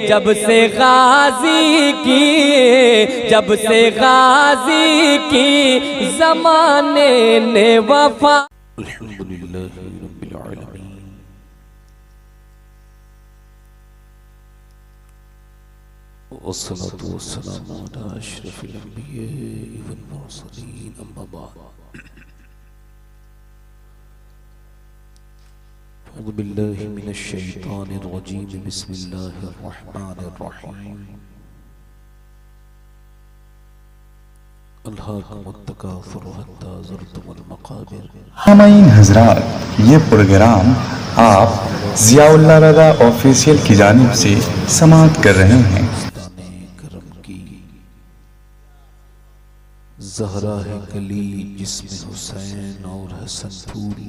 जब से गाजी की, जब से गाजी की ज़माने ने वफा। अल्हम्दुलिल्लाह रब्बिल आलमीन वस्सलातु वस्सलामु अला अशरफिल अंबिया'i वल मुरसलीन अम्मा बाद। अऊज़ु बिल्लाहि मिनश शैतानिर रजीम बिस्मिल्लाहिर रहमानिर रहीम। अल्हाकुमुत तकासुर हत्ता ज़ुरतुमुल मक़ाबिर। सामाईन हज़रात, ये प्रोग्राम आप ज़ियाउल्लाह रज़ा ऑफिशियल की जानिब से समाअत कर रहे हैं। करम की ज़हरा है कली जिसमें हुसैन और हसन फूल।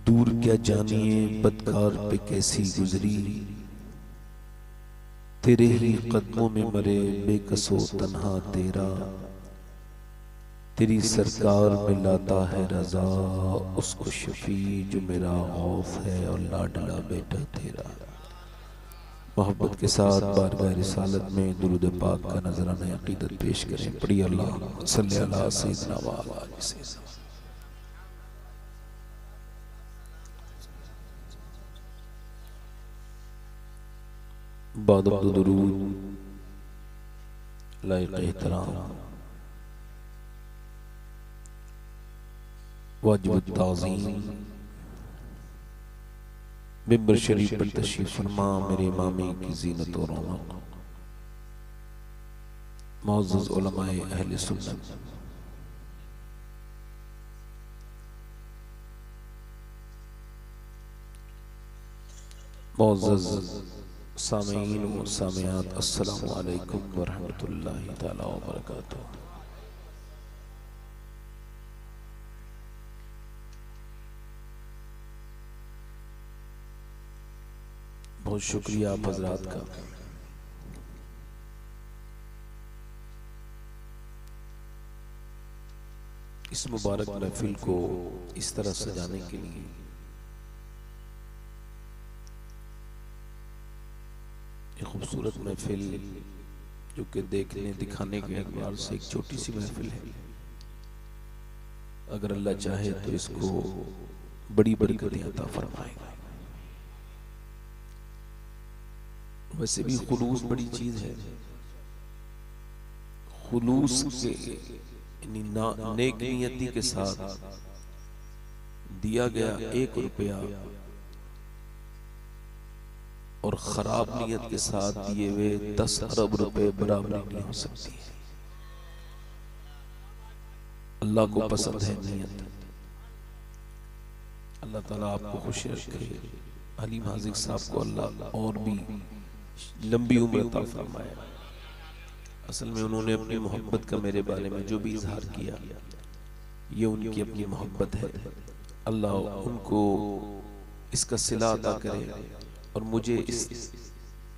दूर क्या जानिए बदकार पे कैसी गुजरी, तेरे ही कदमों में मरे बेकसो तन्हा तेरा। तेरी सरकार में लाता है रजा उसको शफी जो मेरा खौफ है और लाडला बेटा तेरा। मोहब्बत के साथ बारगाह रिसालत में दुरूद पाक का नजराना अकीदत पेश करें। पढ़िए अल्लाहुम्मा सल्लि अला सय्यिदिना व अला आलि सय्यिदिना। बाद दुरूद लायक एहतराम वाजिब ताज़ीम मिंबर शरीफ पर तशरीफ फरमा मेरे इमामी की ज़ीनत और रौनक मुअज़्ज़ज़ उलमाए अहले सुन्नत, मुअज़्ज़ज़ सामीईन व सामियात, अस्सलामु अलैकुम व रहमतुल्लाहि तआला व बरकातुहू। बहुत शुक्रिया आप हजरात का। इस मुबारक महफिल को इस तरह सजाने के लिए एक खूबसूरत महफिल जो कि देखने दिखाने के एतबार से एक छोटी सी महफिल है। अगर अल्लाह चाहे तो इसको बड़ी बरकतें अता फरमाएगा। वैसे भी खुलूस बड़ी चीज है। खुलूस के नेक नियति के साथ दिया गया 1 रुपया और खराब नियत के साथ दिए हुए 10 अरब रुपए बराबर नहीं हो सकती है। अल्लाह को पसंद है नियत। अल्लाह ताला आपको खुश रखे। अली हाजिक साहब को अल्लाह और भी लंबी उम्र अता फरमाए। असल में उन्होंने अपनी मोहब्बत का मेरे बारे में जो भी इजहार किया, ये उनकी अपनी मोहब्बत है। अल्लाह उनको इसका सिला अता करे और मुझे इस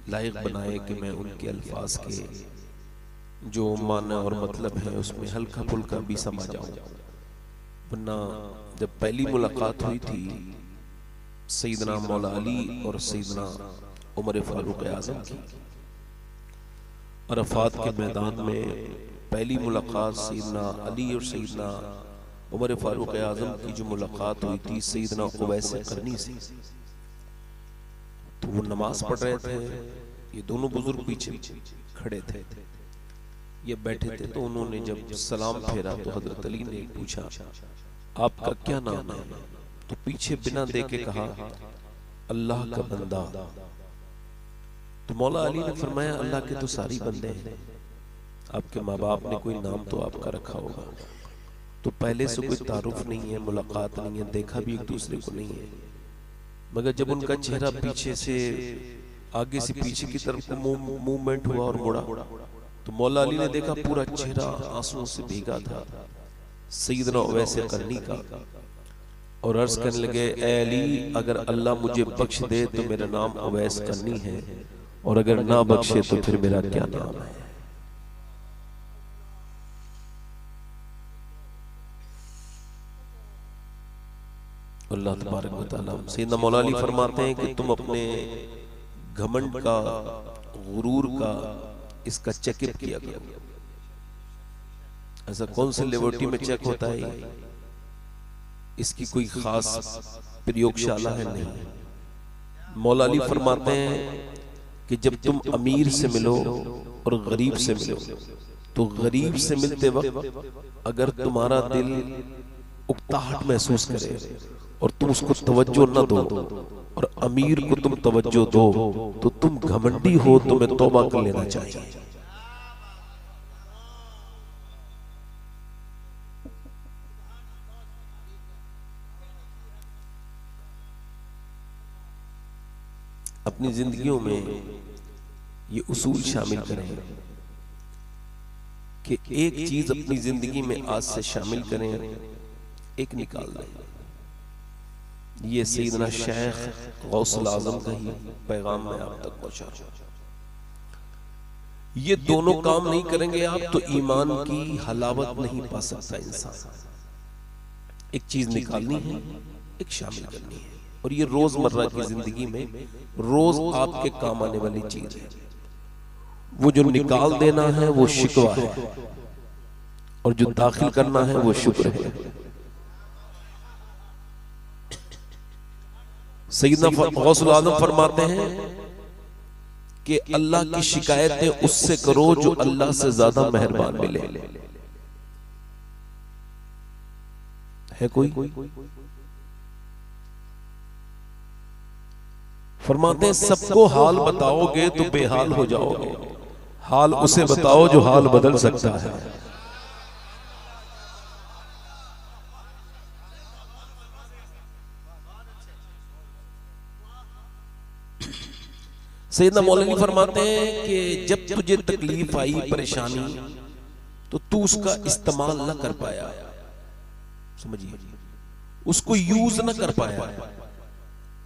लायक बनाए कि मैं उनके अल्फाज के जो माना और मतलब है उसमें हल्का फुल्का भी समा जाऊं। वरना जब पहली मुलाकात हुई थी सैयदना मौला अली और सैयदना उमर फारूक आज़म की, अरफात के मैदान में पहली मुलाकात सैयदना अली और सैयदना उमर फारूक आज़म की जो मुलाकात हुई थी सैयदना उवैस करनी से, तो वो नमाज पढ़ रहे थे। ये दोनों बुजुर्ग पीछे खड़े थे, ये बैठे थे। तो उन्होंने जब सलाम फेरा तो हजरत अली ने पूछा आपका क्या नाम है? तो पीछे बिना देखे कहा अल्लाह का बंदा। तो मौला अली ने फरमाया अल्लाह के तो सारी बंदे हैं, आपके माँ बाप ने कोई नाम तो आपका रखा होगा। तो पहले से कोई तारुफ नहीं है, मुलाकात नहीं है, देखा भी एक दूसरे को नहीं है। मगर जब उनका चेहरा पीछे से आगे से पीछे की तरफ मूवमेंट हुआ और मुड़ा, तो मौला अली ने देखा पूरा चेहरा आंसुओं से भीगा था सैयदना उवैस करनी का। और अर्ज करने लगे ए अली, अगर अल्लाह मुझे बख्श दे तो मेरा नाम उवैस करनी है, और अगर ना बख्शे तो फिर मेरा क्या नाम है? और अल्लाह तबारक व तआला। सैयदना मौला अली फरमाते हैं कि तुम अपने घमंड का, गुरूर का, इसका चेकअप किया करो। ऐसा कौन से लेबोरेटरी में चेक होता है? इसकी कोई खास प्रयोगशाला है नहीं। मौला अली फरमाते हैं कि जब तुम अमीर से मिलो और गरीब से मिलो, तो गरीब से मिलते वक्त अगर तुम्हारा दिल उकताहट महसूस करे और तुम उसको तवज्जो न दो, और अमीर को तुम तवज्जो दो, तो तुम घमंडी हो, तुम्हें तौबा कर लेना चाहिए। अपनी जिंदगियों में ये उसूल शामिल करें कि एक चीज अपनी जिंदगी में आज से शामिल करें, एक निकाल दें। ये सैयदना शेख गौसुल आजम का ही पैगाम मैं आप तक पहुंचा। ये दोनों काम नहीं करेंगे आप तो ईमान की हलावत नहीं पा सकता इंसान। एक चीज निकालनी है, एक शामिल करनी है, और ये रोजमर्रा की जिंदगी में रोज आपके काम आने वाली चीज है। वो जो निकाल देना है वो शिकवा है, और जो दाखिल करना है वो शुक्र है। सैयदना गौसुल आजम फरमाते हैं कि अल्लाह की शिकायतें उससे करो जो अल्लाह से ज्यादा मेहरबान मिले। है कोई? फरमाते हैं सबको हाल बताओगे तो बेहाल हो जाओगे, हाल उसे बताओ जो हाल बदल सकता है। सैयदना मौलवी फरमाते हैं कि जब तुझे तकलीफ आई, परेशानी, तो तू उसका इस्तेमाल न कर पाया, समझिए, उसको यूज न कर पाया,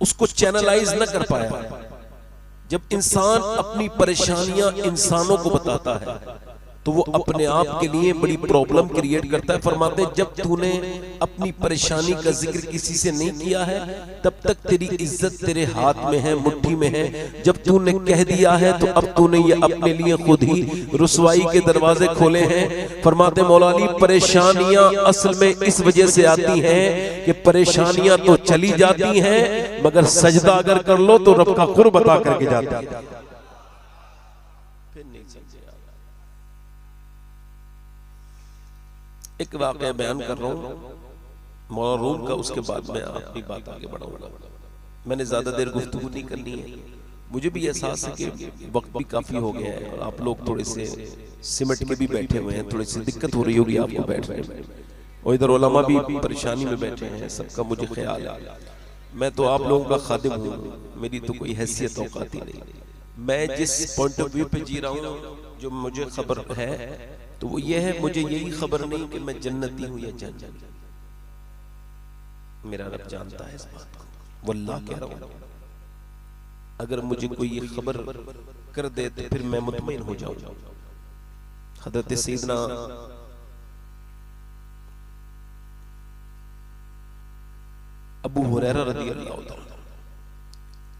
उसको चैनलाइज न कर पाया। जब इंसान अपनी परेशानियां इंसानों को बताता है तो वो अपने आप के लिए बड़ी प्रॉब्लम क्रिएट करता है। फरमाते हैं जब तूने अपनी परेशानी का जिक्र किसी से नहीं किया है तब तक तेरी इज्जत तेरे हाथ में है, मुट्ठी में है। जब तूने कह दिया है तो अब तूने ये अपने लिए खुद ही रुसवाई के दरवाजे खोले हैं। फरमाते मौला अली परेशानियां असल में इस वजह से आती हैं कि परेशानियां तो चली जाती हैं मगर सजदा अगर कर लो तो रब का कुर्ब अता करके जाती है। एक वाक़या बयान कर रहा हूँ मौला रूम का, उसके बाद मैं अपनी बात आगे बढ़ाऊंगा। मैंने ज्यादा देर गुफ्तगू नहीं करनी है, मुझे भी एहसास है कि वक्त भी काफी हो गया है और आप लोग थोड़े से सिमट के भी बैठे हुए हैं, थोड़ी सी दिक्कत हो रही होगी आपको बैठने में, और इधर उलमा भी परेशानी में बैठे हैं, सबका मुझे ख्याल है। मैं तो आप लोगों का खादिम हूँ, मेरी तो कोई हैसियत औकात ही नहीं। मैं जिस पॉइंट ऑफ व्यू पे जी रहा हूँ, जो मुझे खबर है, तो वो ये है, मुझे यही खबर नहीं कि मैं जन्नती हूं या जन्नती। मेरा रब जानता है इस बात को, वल्लाह कह रहा हूं। अगर मुझे कोई ये खबर कर दे तो फिर मैं मुतमईन हो जाऊंगा। हजरत सैयदना अबू हुरैरा रज़ियल्लाहु ताला,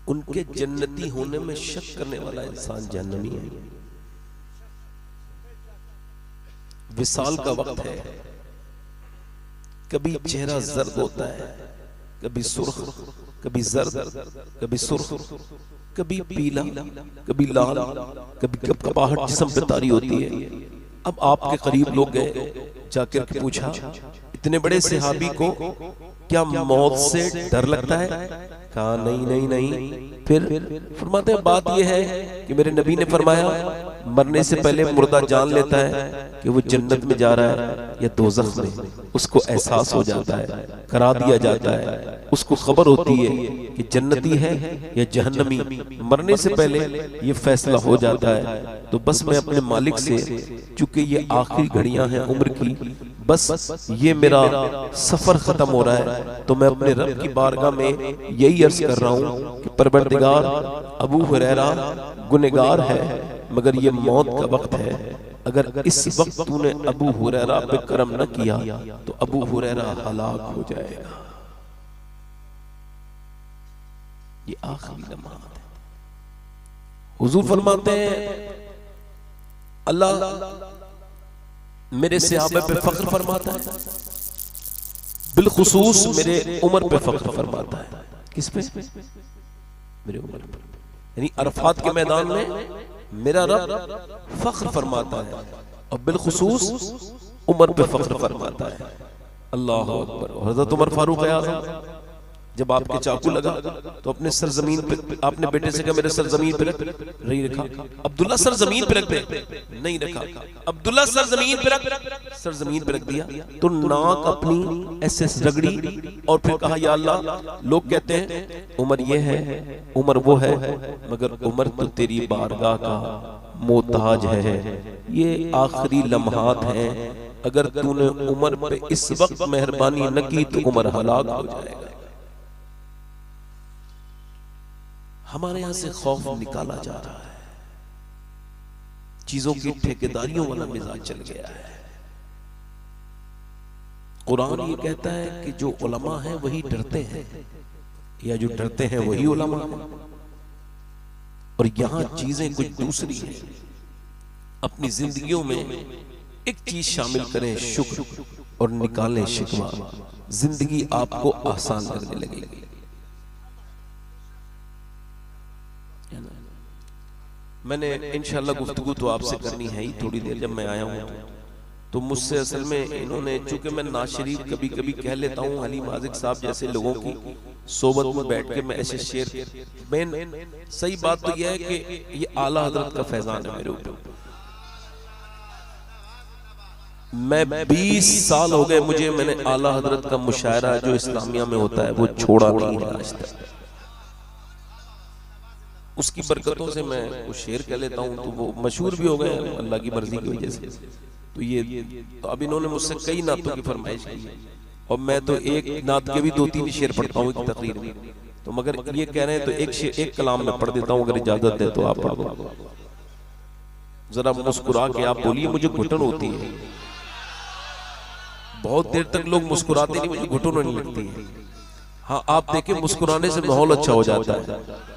उनके जन्नती होने में शक करने वाला इंसान जहन्नमी है। विसाल का वक्त है, कभी चेहरा जर्द होता है, कभी सुर्ख, कभी जर्द, कभी सुर्ख, कभी पीला, कभी लाल, कभी कपकपाहट जिस्म पे तारी होती है। अब आपके करीब लोग गए, जाकर के पूछा इतने बड़े सहाबी को क्या मौत से डर लगता है? कहा नहीं नहीं नहीं। फिर फरमाते हैं बात यह है कि मेरे नबी ने फरमाया मरने से पहले मुर्दा जान लेता है कि वो जन्नत में जा रहा है या दोज़ख में, उसको एहसास हो जाता है, करा दिया जाता है, उसको खबर होती है कि जन्नती है या जहन्नमी। मरने से पहले ये फैसला हो जाता है। तो बस मैं अपने मालिक से, चूंकि ये आखिरी घड़ियां हैं उम्र की, बस ये मेरा सफर खत्म हो रहा है, तो मैं अपने रब की बारगाह में यही अर्ज कर रहा हूँ कि परवरदिगार, अबू हुरैरा गुनहगार है मगर ये मौत का वक्त है। अगर इस वक्त तूने अबू हुरैरा पे करम न किया तो अबू हुरैरा हलाक हो जाएगा। ये आखिरी लम्हात है। हुजूर फरमाते हैं अल्लाह मेरे सहाबा पे फख्र फरमाता है, बिलखुसूस मेरे उमर पे फख्र फरमाता है। किस पे? मेरे उमर पे। यानी अरफात के मैदान में मेरा रब फख्र फरमाता है और बिलखुसूस उमर पे फख्र फरमाता है। अल्लाह अकबर। हज़रत उमर फारूक आज़म जब आपके चाकू लगा तो अपने सर जमीन पे, आपने बेटे से कहा मेरे सर जमीन पे रख, नहीं रखा। अब्दुल्ला सर जमीन पे रख दे, नहीं रखा। अब्दुल्ला सर जमीन पे रख, सर जमीन पे रख दिया तो नाक अपनी ऐसे रगड़ी और फिर कहा या अल्लाह, लोग कहते हैं उमर ये है उमर वो है, मगर उमर तो तेरी बारगाह का मोहताज है। ये आखिरी लम्हात हैं, अगर तूने उमर पे इस वक्त मेहरबानी न की तो उमर हलाक हो जाएगा। हमारे यहां से खौफ निकाला जा रहा है, चीजों की ठेकेदारियों वाला मिजाज चल गया है। कुरान ये कहता है कि जो उलमा है वही डरते हैं, या जो डरते हैं वही उलमा है। और यहां चीजें कुछ दूसरी हैं। अपनी जिंदगियों में एक चीज शामिल करें, शुक्र, और निकालें शिकवा, जिंदगी आपको आसान लगने लगेगी। मैंने इंशाल्लाह गुफ्तगू तो आपसे करनी है ही थोड़ी देर। जब मैं आया हूँ तो मुझसे असल में इन्होंने, चूंकि मैं नाज शरीफ कभी कभी कह लेता हूँ, हलीम आज़िक साहब जैसे लोगों की सोबत में बैठ के मैं ऐसे शेर, मैं सही बात तो यह है कि ये आला हजरत का फैजान है मेरे ऊपर। मैं 20 साल हो गए मुझे, मैंने आला हजरत का मुशायरा जो इस्लामिया में होता है वो छोड़ा नहीं है आज तक। उसकी बरकतों से मैं वो शेर कह लेता हूँ तो वो मशहूर भी हो गए अल्लाह की मर्जी की वजह से। तो ये तो अब इन्होंने मुझसे कई नातों की फरमाइश की और मैं तो एक नात के भी 2-3 शेर पढ़ता हूँ एक तकरीर में। तो मगर ये कह रहे हैं तो एक कलाम में पढ़ देता हूँ, अगर इजाजत है तो आप पढ़ दो। जरा मुस्कुरा के आप बोलिए, मुझे घुटन होती है। बहुत देर तक लोग मुस्कुराते नहीं, मुझे घुटन नहीं लगती है। हाँ आप देखें, मुस्कुराने से माहौल अच्छा हो जाता है।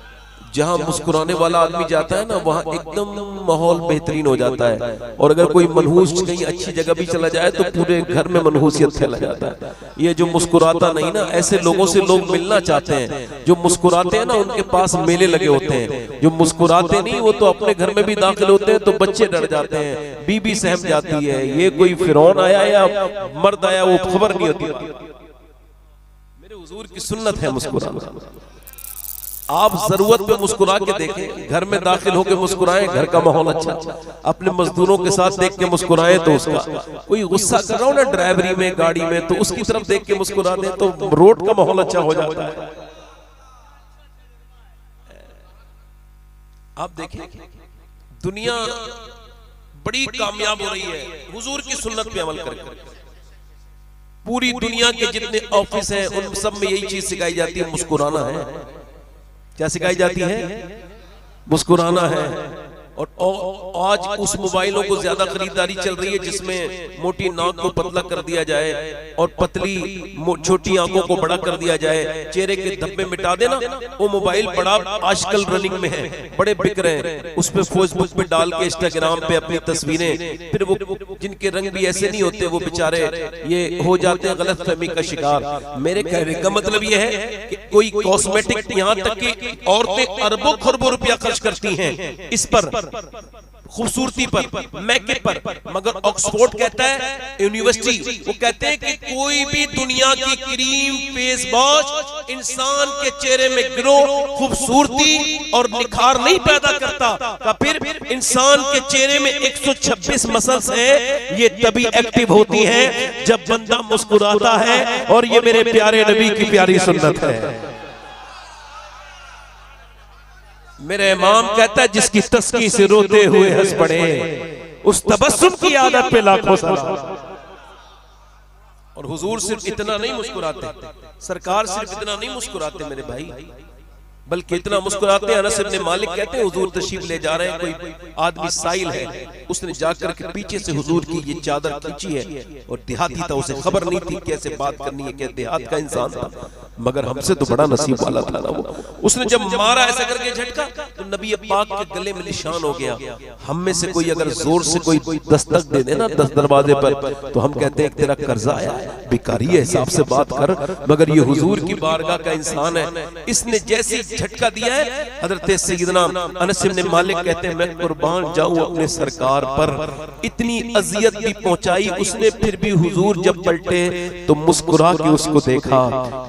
जहां मुस्कुराने वाला आदमी जाता है ना, वहां एकदम माहौल बेहतरीन हो जाता है। और अगर कोई मनहूस कहीं अच्छी जगह भी चला जाए तो पूरे घर में मनहूसियत फैला जाता है। ये जो मुस्कुराता नहीं ना, ऐसे लोगों से लोग मिलना चाहते हैं। जो मुस्कुराते हैं ना, उनके पास मेले लगे होते हैं। जो मुस्कुराते नहीं, वो तो अपने घर में भी दाखिल होते हैं तो बच्चे डर जाते हैं, बीबी सहम जाती है, ये कोई फिरौन आया या मर्द आया वो खबर नहीं होती। मेरे हुजूर की सुन्नत है मुस्कुराना। आप जरूरत पे मुस्कुरा के देखें, घर में दाखिल होकर मुस्कुराएं, घर का माहौल अच्छा। अपने मजदूरों के साथ देख के मुस्कुराएं तो उसका, कोई गुस्सा कर रहा हो ना ड्राइवरी में, गाड़ी में, तो उसकी तरफ देख के मुस्कुरा दें तो रोड का माहौल अच्छा हो जाता है। आप देखें दुनिया बड़ी कामयाब हो रही है हुजूर की सुन्नत पे अमल करके। पूरी दुनिया के जितने ऑफिस हैं उन सब में यही चीज सिखाई जाती है, मुस्कुराना है। क्या सिखाई जाती है? मुस्कुराना है। और आज उस मोबाइलों को ज्यादा खरीदारी चल रही है जिसमें मोटी नाक को पतला कर दिया जाए और पतली छोटी आंखों को बड़ा कर दिया जाए, चेहरे के धब्बे मिटा देना। वो मोबाइल बड़ा आजकल रनिंग में है, बड़े बिक रहे हैं। उस पे फेसबुक पे डाल के, इंस्टाग्राम पे अपनी तस्वीरें, फिर वो जिनके रंग भी ऐसे नहीं होते वो बेचारे ये हो जाते हैं गलतफहमी का शिकार। मेरे कहने का मतलब ये है कि कोई कॉस्मेटिक, यहाँ तक कि औरतें अरबों खरबों रुपया खर्च करती हैं इस पर, खूबसूरती पर, मेकअप पर, मगर ऑक्सफोर्ड कहता है, यूनिवर्सिटी, वो कहते हैं कि कोई भी दुनिया की क्रीम, फेस वॉश इंसान के चेहरे में ग्लो, खूबसूरती और निखार नहीं पैदा करता। का फिर इंसान के चेहरे में 126 मसल्स हैं, ये तभी एक्टिव होती हैं जब बंदा मुस्कुराता है। और ये मेरे प्यारे नबी की प्यारी सुन्नत है। मेरे इमाम कहता है, जिसकी तस्की से रोते हुए हंस पड़े, उस तबस्सुम की आदत पे लाखों सलाम। और हुजूर सिर्फ इतना नहीं मुस्कुराते, सरकार सिर्फ इतना नहीं मुस्कुराते मेरे भाई, बल्कि इतना मुस्कुराते हैं। अनस इब्न मालिक कहते हैं, हुजूर तशरीफ ले जा रहे हैं, कोई आदमी साइल है, उसने जाकर के पीछे से हुजूर की ये चादर खींची है, और देहाती था, उसे खबर नहीं थी कैसे बात करनी है, क्या देहात का इंसान था। मगर हमसे तो बड़ा नसीब वाला था ना वो। उसने जब मारा ऐसा करके झटका तो नबी पाक के गले में निशान हो गया। हम में से कोई अगर जोर से कोई दस्तक दे देना 10 दरवाजे पर तो हम कहते हैं तेरा कर्जा आया, भिखारी है, हिसाब से बात कर। मगर ये हुजूर की बारगाह का इंसान है, इसने जैसे झटका दिया है, हजरत सैयदना अनस इब्न मालिक कहते हैं मैं कुर्बान जाऊं अपने सरकार पर, इतनी अजियत भी पहुंचाई उसने, फिर भी हुजूर जब पलटे तो मुस्कुरा के उसको देखा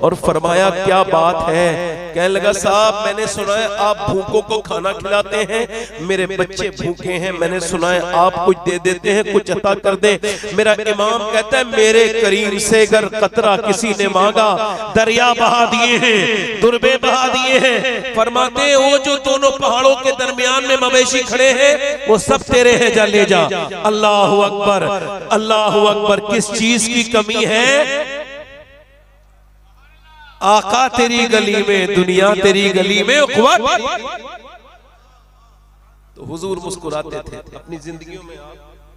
और फरमाया क्या बात है। कहने लगा साहब मैंने सुना है आप भूखों को खाना खिलाते हैं, मेरे बच्चे भूखे हैं, मैंने सुना है आप कुछ दे देते हैं, कुछ अता कर दे। मेरा इमाम कहता है मेरे करीम से अगर कतरा किसी ने मांगा दरिया बहा दिए हैं, दुर्बे बहा दिए हैं। फरमाते हैं वो जो दोनों पहाड़ों के दरमियान में मवेशी खड़े हैं वो सब तेरे हैं, जा ले जा। अल्लाहु अकबर, अल्लाहु अकबर। किस चीज की कमी है? आका तेरी गली में, दुनिया तेरी गली में। तो हुजूर मुस्कुराते थे, अपनी जिंदगियों में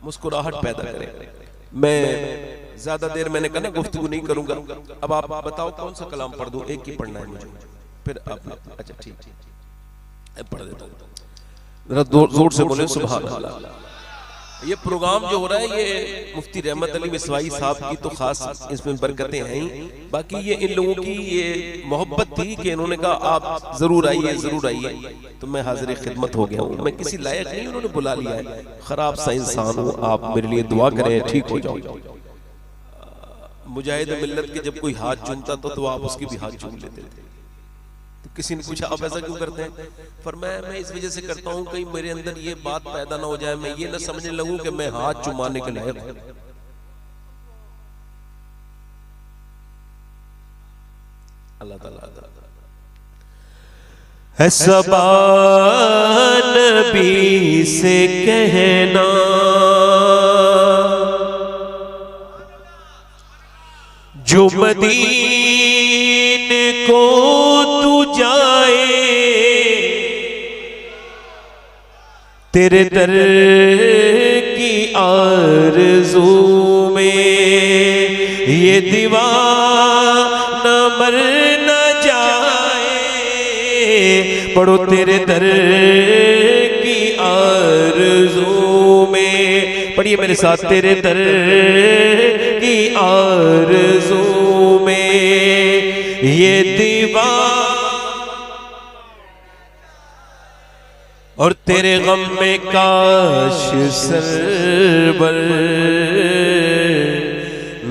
मुस्कुराहट पैदा करें। मैं ज्यादा देर मैंने कहा ना गुफ्तगू नहीं करूंगा। अब आप बताओ कौन सा कलाम पढ़ दूं? एक ही पढ़ना है मुझे, फिर आप। अच्छा ठीक पढ़ देता हूं, जरा जोर से बोले सुभान अल्लाह। ये प्रोग्राम जो हो रहा है ये मुफ्ती रहमत अली मिसवाई साहब की तो खास इसमें बरकतें हैं ही, बाकी ये इन लोगों की ये मोहब्बत थी कि इन्होंने कहा आप जरूर आइए, जरूर आइए, तो मैं हाजिर खिदमत हो गया हूँ। मैं किसी लायक नहीं, उन्होंने बुला लिया है, खराब सा इंसान हूँ, आप मेरे लिए दुआ करें ठीक हो जाओ। मुजाहिद मिल्लत के जब कोई हाथ चूमता तो आप उसकी भी हाथ चूम लेते थे। तो किसी ने पूछा आप ऐसा क्यों करते हैं? फरमाया मैं इस वजह से करता हूं कहीं मेरे अंदर ये बात पैदा ना हो जाए, मैं ये ना समझने लगूं कि मैं हाथ चुमाने के लायक हूं। अल्लाह ताला है सबान नबी से कहना जो मदीने को तू जाए, तेरे दर की आरज़ू में ये दीवाना मर न जाए। पढ़ो तेरे दर की आरज़ू में, पढ़िए मेरे साथ, तेरे दर की आरज़ू में ये दीवाना और तेरे गम में काश सरवर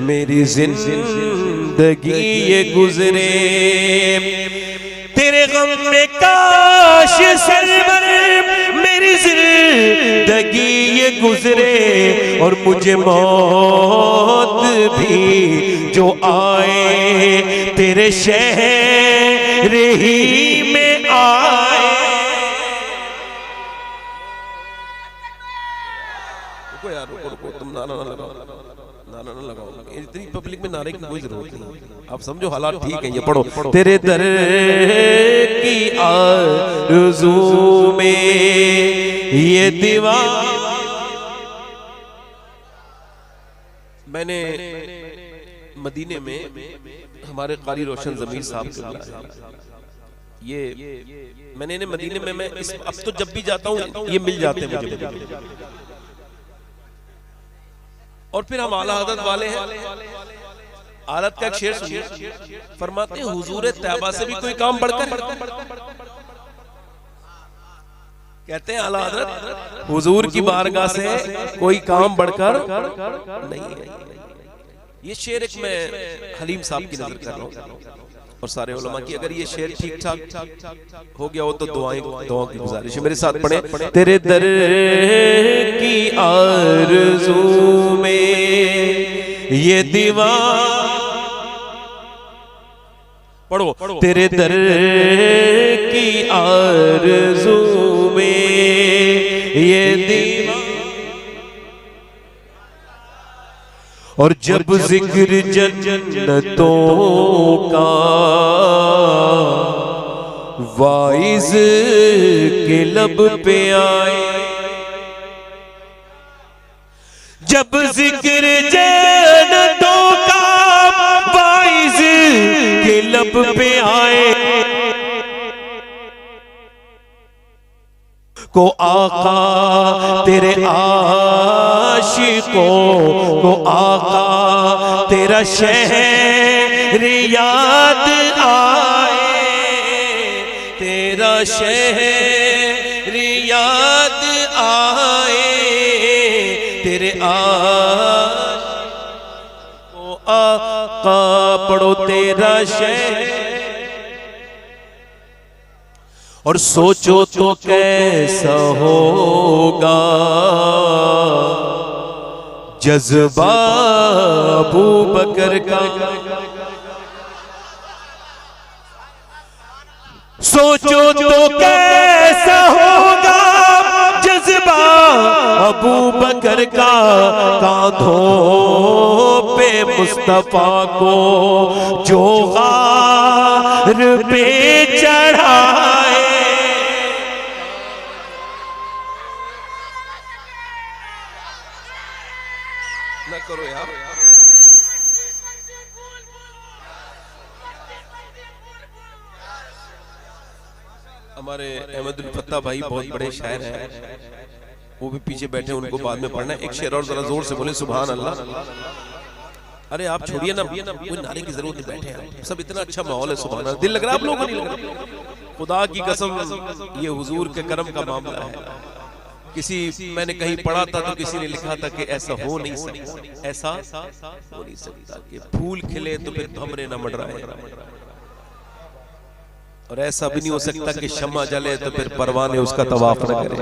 मेरी जिंदगी ये गुजरे। तेरे गम में काश सरवर मेरी जिंदगी ये गुजरे और मुझे मौत भी जो आए तेरे शहर ही में आए। तुम नारा ना लगाओ, नारा ना लगाओ, इतनी पब्लिक में नारे की कोई जरूरत नहीं। आप समझो हालात ठीक है। ये पढ़ो तेरे दर की आरज़ू में ये दीवार। मैंने मदीने में हमारे कारी रोशन ज़मीर साहब के बुलाया, ये मैंने इन्हें मदीने में मैं इस अब तो जब भी जाता हूँ ये मिल जाते हैं मुझे। और फिर हम आला हज़रत वाले हैं, आलत का एक शेर सुनिए, फरमाते हैं हुजूर तैयबा से भी कोई काम बढ़कर, कहते हैं आला हज़रत हुजूर की बारगाह से कोई काम बढ़कर नहीं है। ये शेर एक मैं हलीम साहब की नजर कर रहा हूँ और सारे उलमा की, अगर ये शेर ठीक ठाक हो गया हो तो दुआओं की गुजारिश है। मेरे साथ पढ़े तेरे दर की आरज़ू में ये दीवार। पढ़ो तेरे दर की आरज़ू में ये दीवार। और जब जिक्र जन्नतों का वाइज के लब पे आए, जब जिक्र जन्नतों का वाइज के लब को आका, तेरे आशिकों को आका तेरा शहर याद आए, तेरा शहर याद आए, तेरे को आका पढ़ो तेरा शहर। और सोचो तो कैसा होगा जज्बा अबू बकर का, सोचो तो कैसा होगा जज्बा अबू बकर का, कांधों पे मुस्तफा को जो गार पे चढ़ाए। ना करो यार, हमारे अहमदुल फत्ता भाई बहुत बड़े शायर हैं, वो भी पीछे बैठे, उनको बाद में पढ़ना। एक शेर और जरा जोर से बोले सुभान अल्लाह। अरे आप छोड़िए ना, कोई नारे की जरूरत नहीं, बैठे हैं सब, इतना अच्छा माहौल है, सुभान अल्लाह। दिल लग रहा है आप लोगों को नहीं लग रहा? खुदा की कसम ये हुजूर के करम का मामला है। किसी मैंने कहीं पढ़ा था तो किसी ने लिखा था कि ऐसा हो नहीं सकता, ऐसा हो नहीं सकता कि फूल खिले तो फिर भंवरे न मंडराए, और ऐसा भी नहीं हो सकता कि शम्मा जले तो फिर परवाने उसका तवाफ न करे,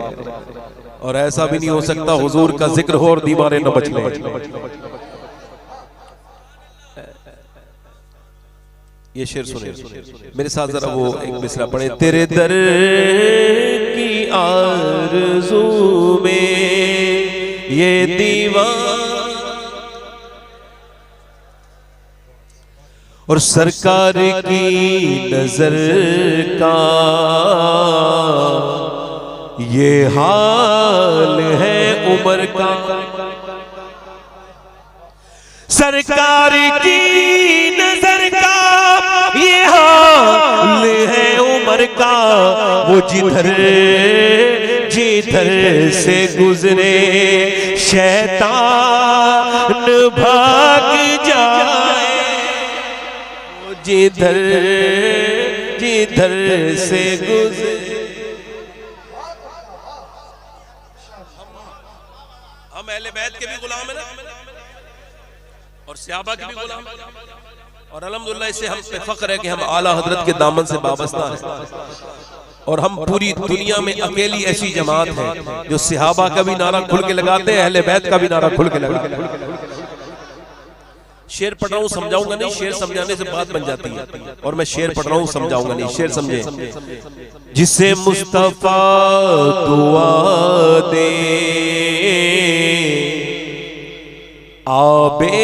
और ऐसा भी नहीं हो सकता हुजूर का जिक्र हो और दीवारें न बचले। ये शेर सुने मेरे साथ जरा, वो एक मिसरा पढ़े। तेरे दर की आरज़ू में ये दीवान, और सरकार की नजर का ये हाल है उमर का, सरकार की नजर का ये हाल है उमर का, वो जिधर जिधर से गुजरे शैतान भाग जाए, वो जिधर जिधर से गुजरे। हम अहले बैत के भी गुलाम हैं ना, और सहाबा के भी गुलाम, और अल्हम्दुलिल्लाह इससे हम पे फख्र है कि हम आला हजरत के दामन से वाबस्ता हैं, और हम पूरी दुनिया में अकेली ऐसी जमात है जो सहाबा का भी नारा खुल के लगाते हैं, अहले बैत का भी नारा खुल के लगाते हैं। शेर पढ़ रहा हूँ समझाऊंगा नहीं, शेर समझाने से बात बन जाती है, और मैं शेर पढ़ रहा हूँ समझाऊंगा नहीं, शेर समझे। जिसे मुस्तफा दुआ दे आबे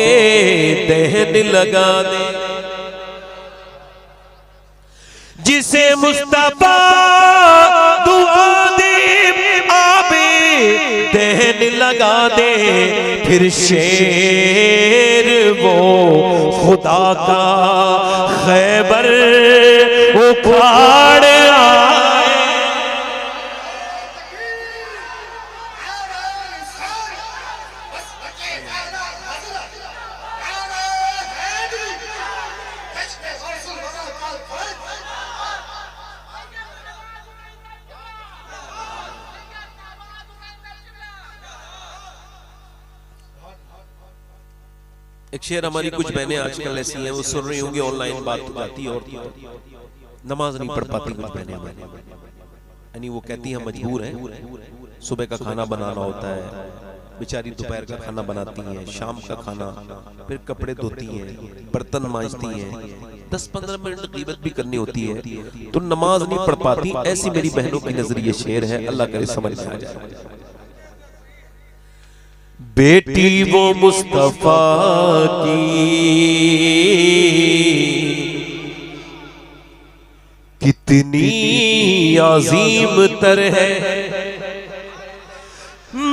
दहन लगा दे, जिसे मुस्तफा दुआ दे आबे दहन लगा दे, फिर शेर वो खुदा का खैबर उखाड़ आए। एक शेर हमारी कुछ बहनें आजकल ऐसी हैं, वो सुन रही होंगी, ऑनलाइन बात तो जाती है, और नमाज नहीं पढ़ पाती कुछ बहनें हमारी, यानी वो कहती हैं मजबूर हैं, सुबह का खाना बनाना होता है, बेचारी दोपहर का खाना बनाती हैं, शाम का खाना, फिर कपड़े धोती हैं, बर्तन मांजती हैं, 10-15 मिनट ग़ीबत भी करनी होती है, तो नमाज नहीं पढ़ पाती। ऐसी मेरी बहनों की नजर ये शेर है, अल्लाह करे समझ में आ जाए। बेटी वो मुस्तफा की कितनी अजीम तर है,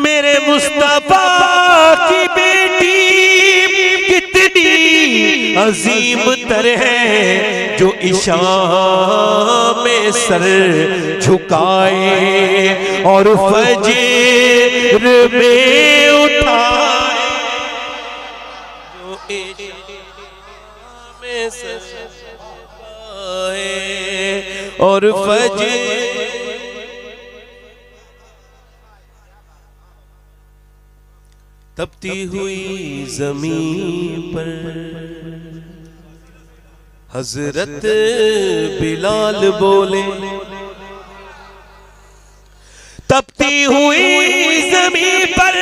मेरे मुस्तफा की बेटी कितनी अजीम तर है जो इशा में सर झुकाए और फजर में उठाए, जो इशा में सर झुकाए और फजर। तपती हुई जमीन पर हजरत बिलाल बोले, तपती हुई जमीन पर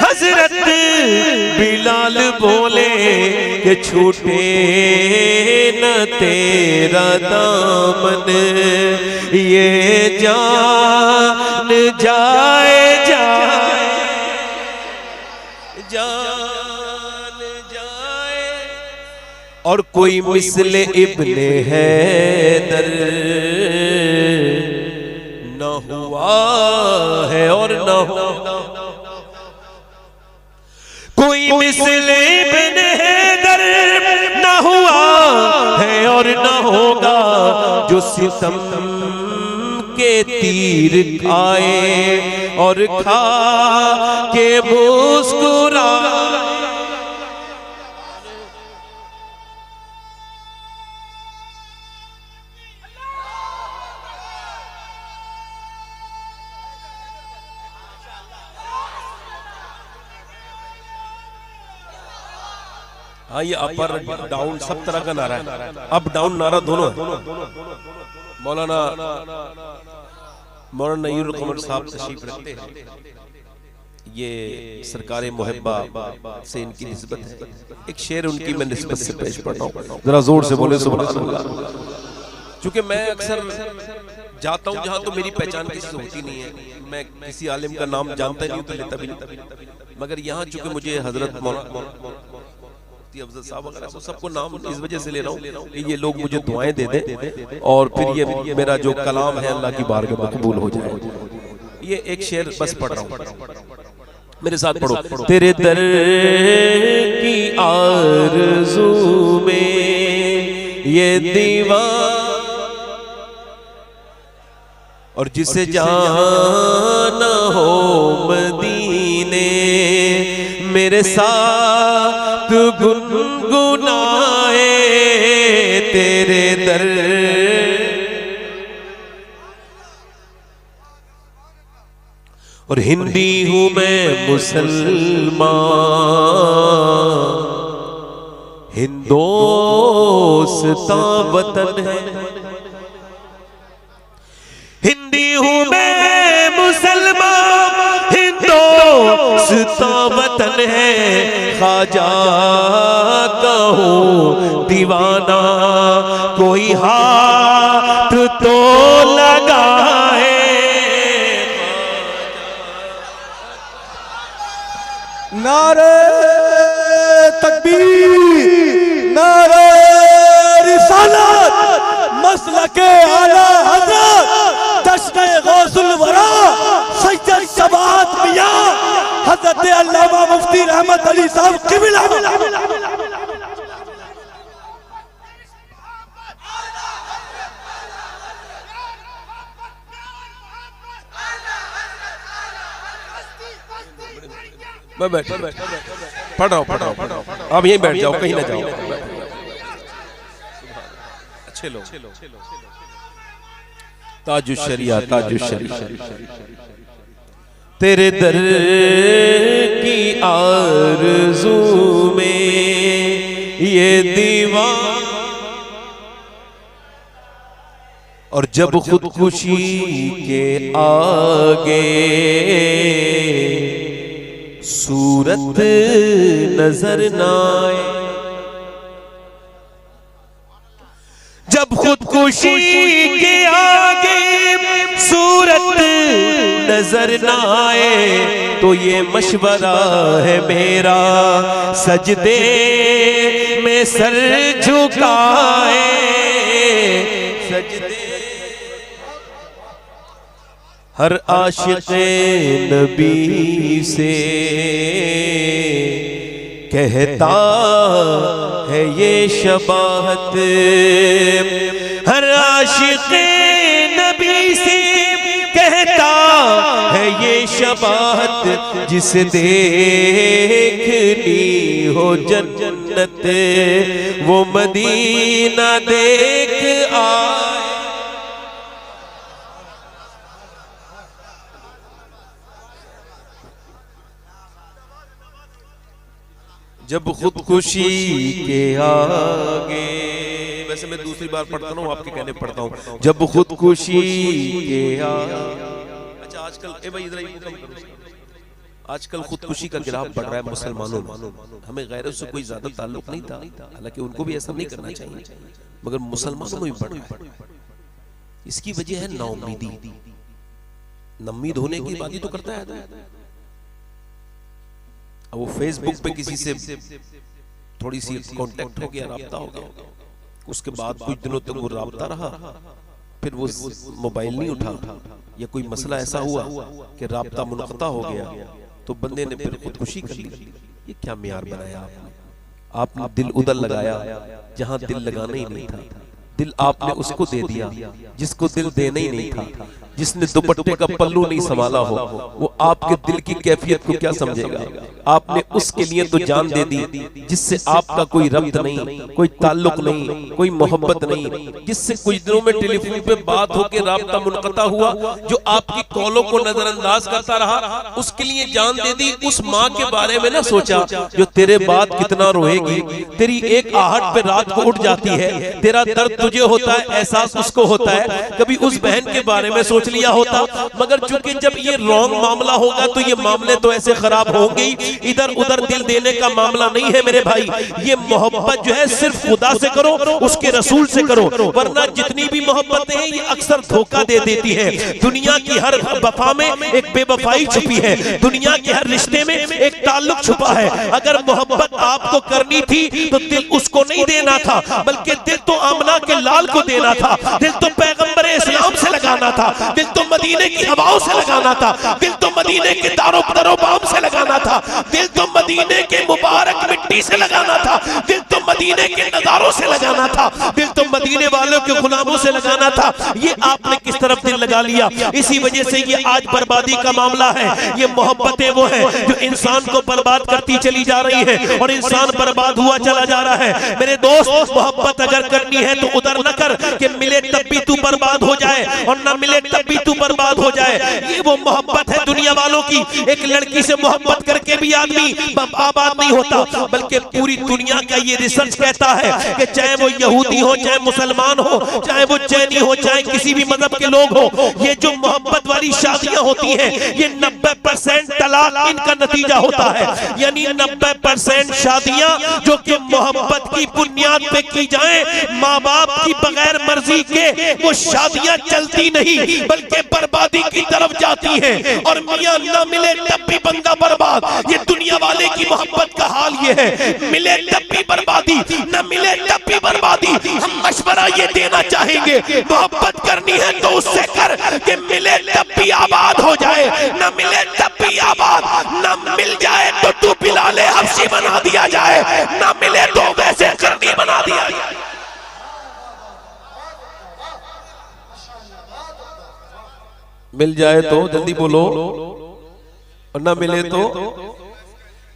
हजरत बिलाल बोले कि छूटे न तेरा दामन, ये जान जाए जाए जान जाए। और कोई मिसले इब्ने हैदर न हुआ है और न होगा, कोई मिसले इब्ने हैदर न हुआ है और न होगा, जो सितम के तीर आए और खा के मुस्कुरा। हाँ, ये अपर डाउन सब तरह का नारा है, अप डाउन नारा दोनों है। मौलाना नईरुल कमर साहब तशरीफ रखते हैं, ये सरकारे मुहब्बा से इनकी निस्बत है। एक शेर उनकी मैं निस्बत से पेश पढ़ता हूँ, जरा जोर से बोले सुभान अल्लाह। चूंकि मैं अक्सर जाता हूँ जहाँ तो मेरी पहचान किसी से होती नहीं है, मैं किसी आलिम का नाम जानता नहीं तो लेता भी नहीं, मगर यहाँ चूंकि मुझे हजरत अफजल साहब वगैरह सबको नाम इस वजह से ले रहा हूँ कि ये लोग मुझे दुआएं दे दे और फिर ये मेरा जो कलाम है अल्लाह की बारगाह में कबूल हो जाए। ये एक शेर बस पढ़ रहा हूँ, मेरे साथ पढ़ो। तेरे दर की आरज़ू में ये दीवार, और जिसे जाना हो मदीने मेरे साथ गुनगुनाए तेरे दर। और हिंदी हूं मैं मुसलमान, हिंदोस्तां वतन है। हिंदी हूं मैं मुसलमान, हिंदोस्तां वतन है। ख्वाजा का हूं दीवाना, कोई हाथ तो लगाए। नारे तकबीर, नारे रिसालत, मसलके आला हज़रत, जश्न गौसुल वरा, सैयद शबात मियां हज़रत अल्लामा मुफ्ती रहमत अली साहब क़िबला। मैं पढ़ रहा हूँ, आप यहीं बैठ जाओ, कहीं ना जाओ। अच्छे लोग, ताजुश शरिया, ताजुश शरिया। तेरे दर की आरज़ू में ये दीवार, और जब खुदकुशी के आगे सूरत नजर न आए, जब खुदकुशी के आगे सूरत नजर न आए, तो ये मशवरा है मेरा सजदे में सर झुकाए। सजदे हर आशिक़े नबी से कहता है ये शबाहत, हर आशिक़ नबी से कहता है ये शबाहत, जिसे देखनी हो जन्नत वो मदीना देख आए। जब खुदकुशी के आगे, वैसे मैं दूसरी बार पढ़ता हूँ, आपके कहने पढ़ता हूँ, जब खुदकुशी के आगे। अच्छा आजकल भाई इधर आजकल खुदकुशी का गिराफ बढ़ रहा है मुसलमानों में। हमें गैरों से कोई ज्यादा ताल्लुक नहीं था, हालांकि उनको भी ऐसा नहीं करना चाहिए, मगर मुसलमानों में भी बढ़ रहा है। इसकी वजह है नाउम्मीदी। नाउम्मीद होने की बात ही तो करता है। अब वो फेसबुक पे किसी से थोड़ी सी कांटेक्ट हो गया, राब्ता हो गया, उसके बाद कुछ दिनों तक वो राब्ता रहा, फिर वो मोबाइल नहीं उठा, या कोई मसला ऐसा हुआ कि राब्ता मुनक़ता हो गया, तो बंदे ने फिर खुदकुशी कर ली। ये क्या मियार बनाया आपने? आपने दिल उधर लगाया जहां दिल लगाना ही नहीं था। दिल आपने उसको दे दिया जिसको दिल देना ही नहीं था। जिसने दुपट्टे का पल्लू नहीं संभाला हो, वो आपके दिल की कैफियत को क्या समझेगा? आपने उसके लिए तो जान दे दी जिससे आपका कोई रब्त नहीं, कोई ताल्लुक नहीं, कोई मोहब्बत नहीं, जिससे कुछ दिनों में टेलीफोन पे बात होकर राब्ता मुनक़ता हुआ, जो आपकी कॉलों को नजरअंदाज करता रहा, उसके लिए जान दे दी। उस माँ के बारे में ना सोचा जो तेरे बाद कितना रोएगी, तेरी एक आहट पे रात को उठ जाती है, तेरा दर्द तुझे होता है, एहसास उसको होता है। कभी उस बहन के बारे में सोच लिया होता, मगर चूंकि जब ये रॉन्ग मामला होगा तो ये मामले तो ऐसे खराब होंगे ही। इधर उधर दिल देने का मामला नहीं है मेरे भाई। ये मोहब्बत जो है सिर्फ खुदा से करो, उसके रसूल से करो, वरना जितनी भी मोहब्बतें हैं ये अक्सर धोखा दे देती है। दुनिया की हर वफा में एक बेवफाई छुपी है, दुनिया के हर रिश्ते में एक ताल्लुक छुपा है। अगर मोहब्बत आपको करनी थी तो दिल उसको नहीं देना था, बल्कि दिल तो आमना के लाल को देना था, दिल तो पैगंबर इस्लाम से लगाना था, दिल तो मदीने की हवाओं से लगाना था, दिल तो मदीने के दारो-बाम से लगाना था, दिल तो मदीने के मुबारक मिट्टी से लगाना था, दिल तो मदीने के नजारों से लगाना था, दिल तो मदीने वालों के गुलामों से लगाना था। ये आपने किस तरफ दिल लगा लिया? इसी वजह से ये आज बर्बादी का मामला है। ये मोहब्बतें वो हैं जो इंसान को बर्बाद करती चली जा रही है और इंसान बर्बाद हुआ चला जा रहा है। मेरे दोस्त, मोहब्बत अगर करनी है तो उधर न कर कि मिले तब भी तू बर्बाद हो जाए और न मिले तब भी तू बर्बाद हो जाए। ये वो मोहब्बत है दुनिया वालों की। एक लड़की से मोहब्बत करके भी आदमी आबाद नहीं होता, बल्कि पूरी दुनिया का ये रिसर्च कहता है कि चाहे वो यहूदी हो, चाहे मुसलमान हो, चाहे वो चैनी हो, चाहे किसी भी मजहब के लोग हो, ये जो मोहब्बत वाली शादियां होती हैं ये 90% तलाक इनका नतीजा होता है। यानी 90% शादियां जो कि मोहब्बत की बुनियाद पे की जाए, माँ बाप की बगैर मर्जी के, वो शादियां चलती नहीं बल्कि बर्बादी की तरफ जाती हैं। और मियां ना मिले तब भी बंदा बर्बाद। ये दुनिया वाले की मोहब्बत का हाल ये है, मिले तब भी बर्बादी, न मिले तब भी बर्बादी। हम मशवरा ये देना चाहेंगे, मोहब्बत करनी है तो उससे कर कि मिले तब भी आबाद हो जाए, न मिले तब भी आबाद। न मिल जाए तो तू बिलाले हबशी बना दिया जाए, न मिले तो वैसे करनी बना दिया जाए। मिल जाए तो जल्दी बोलो, और ना मिले तो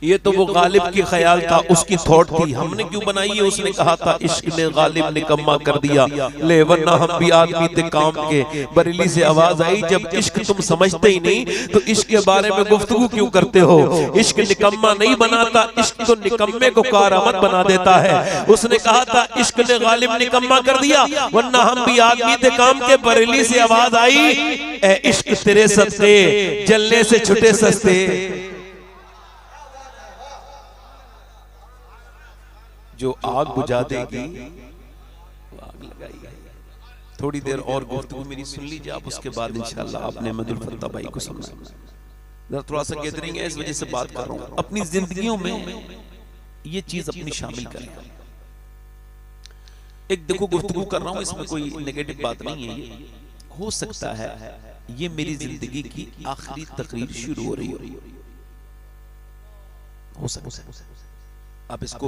ये तो वो गालिब की ख्याल था, उसकी थॉट थी। हमने क्यों बनाई है? उसने कहा था इश्क ने गालिब निकम्मा कर दिया, ले वरना हम भी आदमी थे काम के। बरेली से आवाज आई, जब इश्क तुम समझते ही नहीं तो इश्क के बारे में गुफ्तगू क्यों करते हो? इश्क निकम्मा नहीं बनाता, इश्क तो निकम्मे को कारआमद बना देता है। उसने कहा था इश्क ने गालिब निकम्मा कर दिया, वरना हम भी आदमी थे काम के। बरेली से आवाज आई, ए इश्क तेरे सस्ते जलने से छुटे सस्ते। जो आग बुझा देगी वो आग लगाएगी। थोड़ी देर और गुफ्तगू मेरी सुन लीजिए आप, उसके बाद इंशाल्लाह आपने अहमदुल फत्ता भाई को समझाना। थोड़ा सा गैदरिंग है, इस वजह से बात कर रहा हूं। अपनी जिंदगियों में ये चीज अपनी शामिल करें। एक देखो गुफ्तगू कर रहा हूं, इसमें कोई नेगेटिव बात नहीं है। हो सकता है ये मेरी जिंदगी की आखिरी तकरीर शुरू हो रही हो सकता है। आप इसको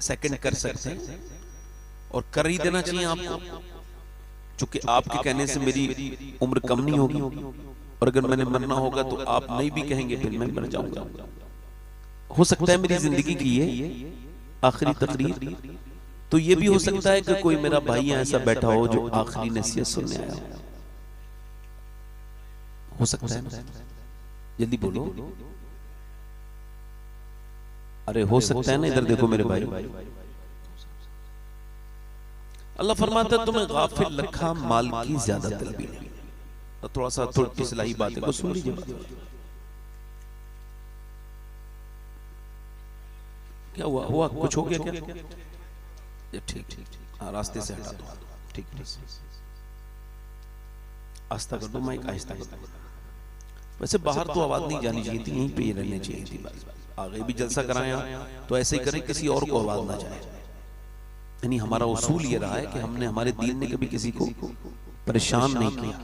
सेकंड कर सकते हैं और कर ही देना चाहिए आपको, क्योंकि आपके कहने से मेरी उम्र कम नहीं होगी, और अगर मैंने मरना होगा तो आप नहीं भी कहेंगे फिर मैं मर जाऊंगा। हो सकता है मेरी जिंदगी की ये आखिरी तकरीर, तो ये भी हो सकता है कि कोई मेरा भाई ऐसा बैठा हो जो आखिरी नसीहत सुनने आया हो सकता है ना? जल्दी बोलो, अरे हो सकता है ना? इधर देखो मेरे भाई, अल्लाह फरमाता है तुम्हें गाफिल रखा माल की ज्यादा तलबी नहीं। तो थोड़ा सा थोड़ी इस्लाही बातें को सुन लीजिए। क्या हुआ? हुआ कुछ हो गया क्या? ठीक ठीक, हाँ रास्ते से हटा दो। ठीक आस्था कर दो, माइक आहिस्ता कर दो। वैसे बाहर तो आवाज नहीं जानी चाहिए थी, यहीं पे ही रहनी चाहिए थी। आगे भी जलसा कराया तो ऐसे ही करें, किसी और को आवाज ना जाए। यानी हमारा उसूल ये रहा है कि हमने, हमारे दीन ने कभी किसी को परेशान नहीं किया।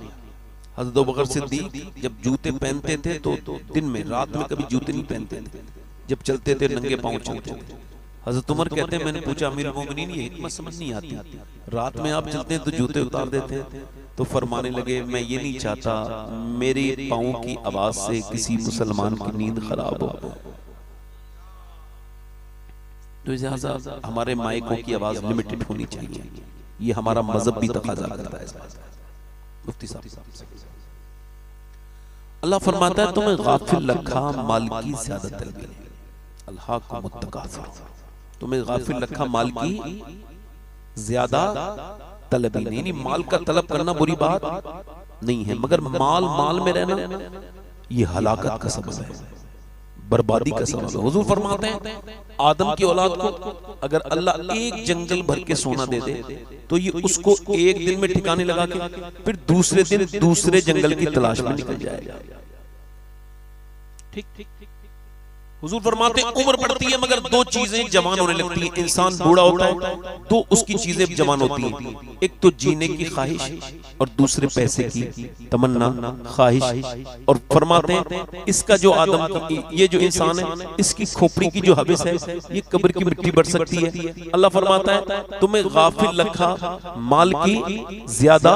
हज़रत अबू बकर सिद्दीक जब जूते पहनते थे तो दिन में, रात में कभी जूते नहीं पहनते थे, जब चलते थे नंगे पांव चलते थे। हज़रत उमर कहते हैं मैंने पूछा अमीरुल मोमिनीन ये हिकमत समझ नहीं आती, रात में आप चलते हैं तो जूते उतार देते हैं। तो फरमाने लगे मैं ये नहीं चाहता मेरे पाँव की आवाज से किसी मुसलमान की नींद खराब हो। तो लिहाजा हमारे माइकों की आवाज लिमिटेड होनी चाहिए, ये हमारा मजहब भी तकाजा करता है। मुफ्ती साहब, अल्लाह फरमाता है तुम्हें गाफिल रखा माल की ज्यादा तलबी, अल्लाह को मुत्तकाफिर, तुम्हें गाफिल रखा माल की ज्यादा तलबी नहीं। माल का तलब करना बुरी बात नहीं है, मगर माल में रहना ये हलाकत का सबब है, बर्बादी का सबब है। हुजूर फरमाते हैं आदम की औलाद को अगर अल्लाह एक जंगल भर के सोना दे दे तो ये उसको एक दिन में ठिकाने लगा के फिर दूसरे दिन दूसरे जंगल की तलाश में निकल जाएगा। ठीक ठीक, हुजूर फरमाते हैं उम्र बढ़ती है मगर दो चीजें जवान होने लगती हैं। इंसान बूढ़ा होता है तो उसकी चीजें जवान होती हैं, एक तो जीने की ख्वाहिश और दूसरे पैसे की तमन्ना ख्वाहिश। और फरमाते हैं इसका जो आदम की, ये जो इंसान है इसकी खोपड़ी की जो हविस है ये कब्र की मिट्टी बढ़ सकती है। अल्लाह फरमाता है तुम्हें गाफिल रखा माल की ज्यादा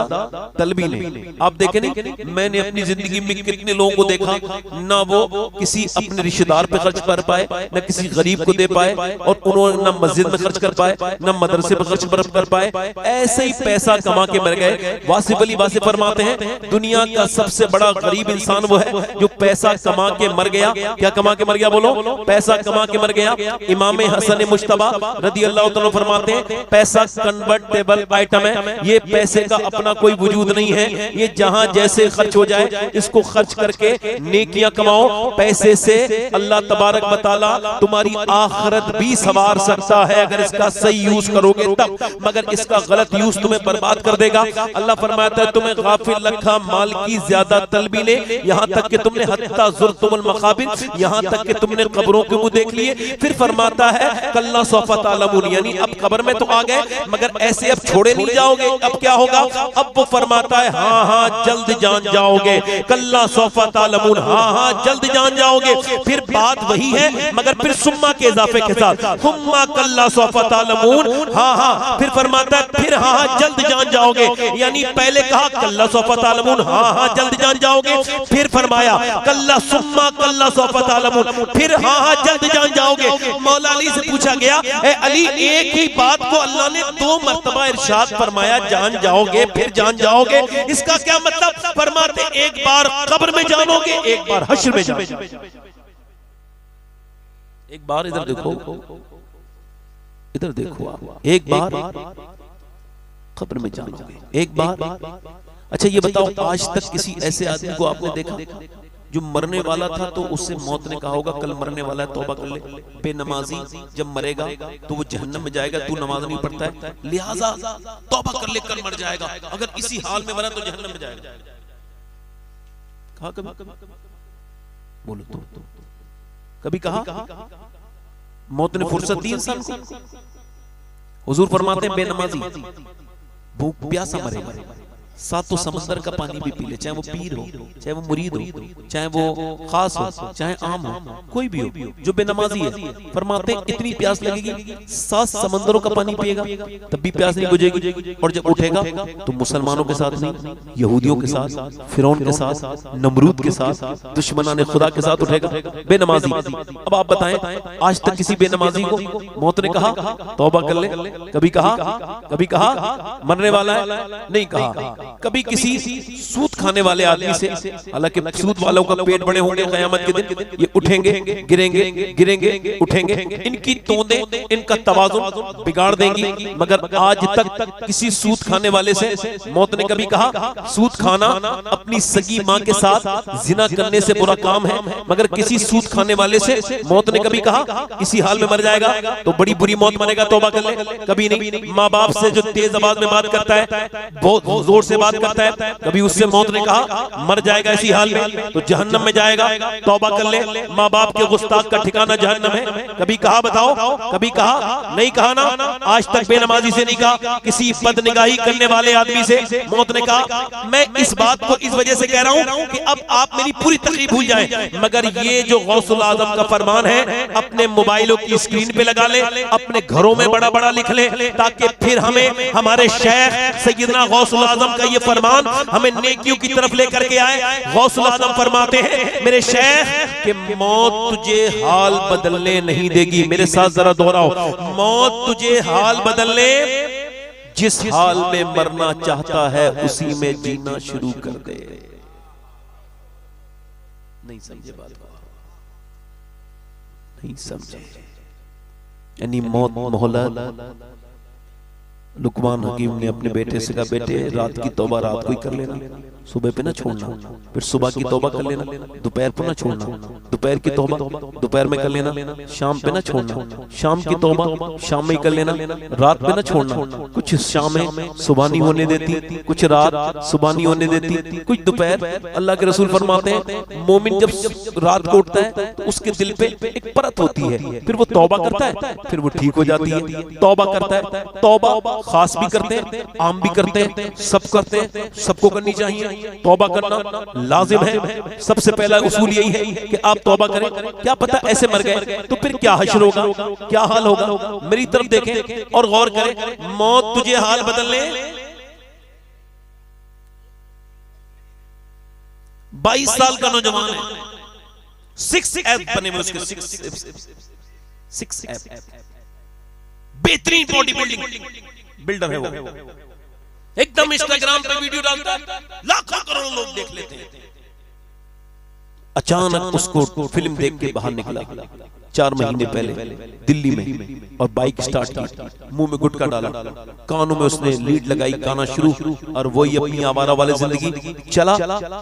तलबी नहीं। आप देखें नहीं, मैंने अपनी जिंदगी में कितने लोगों को देखा ना वो किसी अपने रिश्तेदार पे खर्च कर पाए, न किसी गरीब को दे पाए, और उन्होंने न मस्जिद में खर्च कर पाए, न मदरसे में खर्च कर पाए, ऐसे ही पैसा कमा के मर गए। वासिफ अली वासिफ फरमाते हैं दुनिया का सबसे बड़ा गरीब इंसान वो है जो पैसा कमा के मर गया। क्या कमा के मर गया? बोलो, पैसा कमा के मर गया। इमाम हसन मुश्तबा रदी अल्लाह तआला फरमाते हैं पैसा कन्वर्टेबल आइटम है, ये पैसे का अपना कोई वजूद नहीं है, ये जहां जैसे खर्च हो जाए इसको खर्च करके नेकियां कमाओ। पैसे से अल्लाह तबारक व तआला तुम्हारी आखिरत भी संवार सकता है अगर इसका सही यूज करोगे तब, मगर इसका गलत यूज तुम्हें बर्बाद कर देगा। अल्लाह फरमाता है तुम्हें गाफिल रखा माल की ज्यादा तलबी ने, यहाँ तक कि तुमने हत्ता ज़ुरतुमुल मकाबिर, यहाँ तक कि तुमने कब्रों के मुंह देख लिए। फिर फरमाता है कल्ला सौफा तालमून, यानी अब कब्र में तो आ गए मगर ऐसे अब छोड़े नहीं जाओगे। अब क्या होगा? अब वो फरमाता है हाँ हाँ जल्द जान जाओगे। कल्ला सौफा तालमून, हाँ हाँ जल्द जान जाओगे। फिर बात वही है मगर फिर सुम्मा के इजाफे के साथ, सुम्मा कल्ला सौफा तालमून, हाँ हाँ फिर फरमाता है फिर हाँ हाँ जल्द जान जाओगे। यानी पहले कहा कल्ला सौफा तालमून, हाँ हाँ जल्द जान जाओगे, फिर फरमाया कल्ला सुम्मा कल्ला सौफा तालमून, फिर हाँ हाँ जल्द जान जाओगे। मौला अली से पूछा गया ए अली एक ही बात को अल्लाह ने 2 मर्तबा इरशाद फरमाया जान जाओगे फिर जान जाओगे, इसका क्या मतलब? फरमाते एक बार कब्र में जानोगे, एक बार हश्र में जानोगे। एक बार इधर देखो, इधर देखो आप, एक बार कब्र में जानोगे, एक बार। अच्छा ये बताओ आज तक किसी ऐसे आदमी को आपने देखा जो मरने वाला था तो उससे मौत ने कहा होगा कल मरने वाला है तौबा कर ले? बेनमाजी जब मरेगा तो वो जहन्नम में जाएगा, तू नमाज नहीं पढ़ता है लिहाजा तौबा कर ले कल मर जाएगा, अगर इसी हाल में मरा तो जहन्नम में जाएगा। कहा कभी? बोलो तो कभी कहा? मौत ने फुर्सत दी इंसान को? हुजूर फरमाते हैं बेनमाजी भूख प्यासा मरेगा, सातों समंदर का पानी भी पी ले, चाहे वो पीर हो, चाहे वो मुरीद हो, चाहे वो खास हो, चाहे आम हो, कोई भी हो जो बेनमाजी है, फरमाते इतनी प्यास लगेगी 7 समंदरों का पानी पिएगा तब भी प्यास नहीं बुझेगी। और जब उठेगा तो मुसलमानों के साथ नहीं, यहूदियों के साथ, फिरौन के साथ, नमरूद के साथ, दुश्मनाने खुदा के साथ उठेगा बेनमाजी। अब आप बताएं, आज तक किसी बेनमाजी को मौत ने कहा तौबा कर ले? कभी कहा? कभी कहा मरने वाला है? नहीं कहा। कभी किसी सूद खाने वाले आदमी से, हालांकि सूद वालों का पेट बड़े होंगे क़यामत के दिन, ये उठेंगे गिरेंगे, गिरेंगे उठेंगे, इनकी तोंदें इनका तवाज़ुन बिगाड़ देंगी, मगर आज तक किसी सूद खाने वाले से मौत ने कभी कहा? सूद खाना अपनी सगी मां के साथ जिना करने से बुरा काम है, मगर किसी सूद खाने वाले से मौत ने कभी कहा इसी हाल में मर जाएगा तो बड़ी बुरी मौत मरेगा, तौबा कर ले? कभी नहीं। माँ बाप से जो तेज आवाज में बात करता है, बहुत जोर से बात करता है, कभी उससे मौत ने कहा मर जाएगा इसी हाल में तो जहन्नम में जाएगा, तौबा कर ले? माँ बाप के गुस्ताख का ठिकाना जहन्नम है, कभी कहा? बताओ, कभी कहा? नहीं कहा ना। आज तक बेनमाजी से नहीं कहा, किसी बदनिगाही करने वाले आदमी से मौत ने कहा। मैं इस बात को इस वजह से कह रहा हूं कि अब आप मेरी पूरी तकलीफ भूल जाएं, मगर ये जो गौसुल आजम का फरमान है अपने मोबाइलों की स्क्रीन पे लगा ले, अपने घरों में बड़ा बड़ा लिख ले, ताकि फिर हमें हमारे शेख सैयदना गौसुल आजम का ये फरमान हमें नेकियों की तरफ लेकर के आए। गौसुल आजम फरमाते हैं मेरे शेख कि मौत तुझे हाल बदलने नहीं देगी। मेरे साथ जरा दोहराओ, मौत तुझे हाल बदलने, जिस हाल में मरना चाहता है उसी में जीना शुरू कर दे। नहीं समझे बात? नहीं समझे? यानी मौत मोहलत। लुकमान हकीम ने अपने बेटे से कहा, बेटे रात की तौबा रात को ही कर लेना, सुबह पे ना छोड़ना, फिर सुबह की तौबा कर लेना, दोपहर पे ना छोड़ना, दोपहर की तौबा दोपहर में कर लेना, शाम पे ना छोड़ना, शाम की तौबा शाम में ही कर लेना, रात पे ना छोड़ना। कुछ शामें सुबह नहीं होने देती, कुछ रात सुबह नहीं होने देती, कुछ दोपहर। अल्लाह के रसूल फरमाते हैं मोमिन जब रात को उठता है तो उसके दिल पे एक परत होती है, फिर वो तौबा करता है, फिर वो ठीक हो जाती है। तौबा करता है, तौबा खास भी करते हैं, आम भी करते हैं, सब करते हैं, सबको करनी चाहिए। तौबा करना लाजिम है। सबसे पहला उसूल यही है कि आप तौबा करें। क्या पता ऐसे मर गए तो फिर क्या हश्र होगा, क्या हाल होगा? मेरी तरफ देखें और गौर करें, मौत तुझे हाल बदलने। 22 साल का नौजवान है, 6 ऐप बने हुए उसके, 6 ऐप, बेहतरीन बॉडी बिल्डर है वो, एकदम इंस्टाग्राम पे वीडियो डालता है, लाखों करोड़ों लोग देख लेते हैं। अचानक उसको फिल्म देख के बाहर निकला 4 महीने पहले दिल्ली में, और बाइक स्टार्ट की, मुंह में गुटखा डाला, कानों में उसने लीड लगाई, गाना शुरू, और वही अपनी आवारा वाले जिंदगी चला।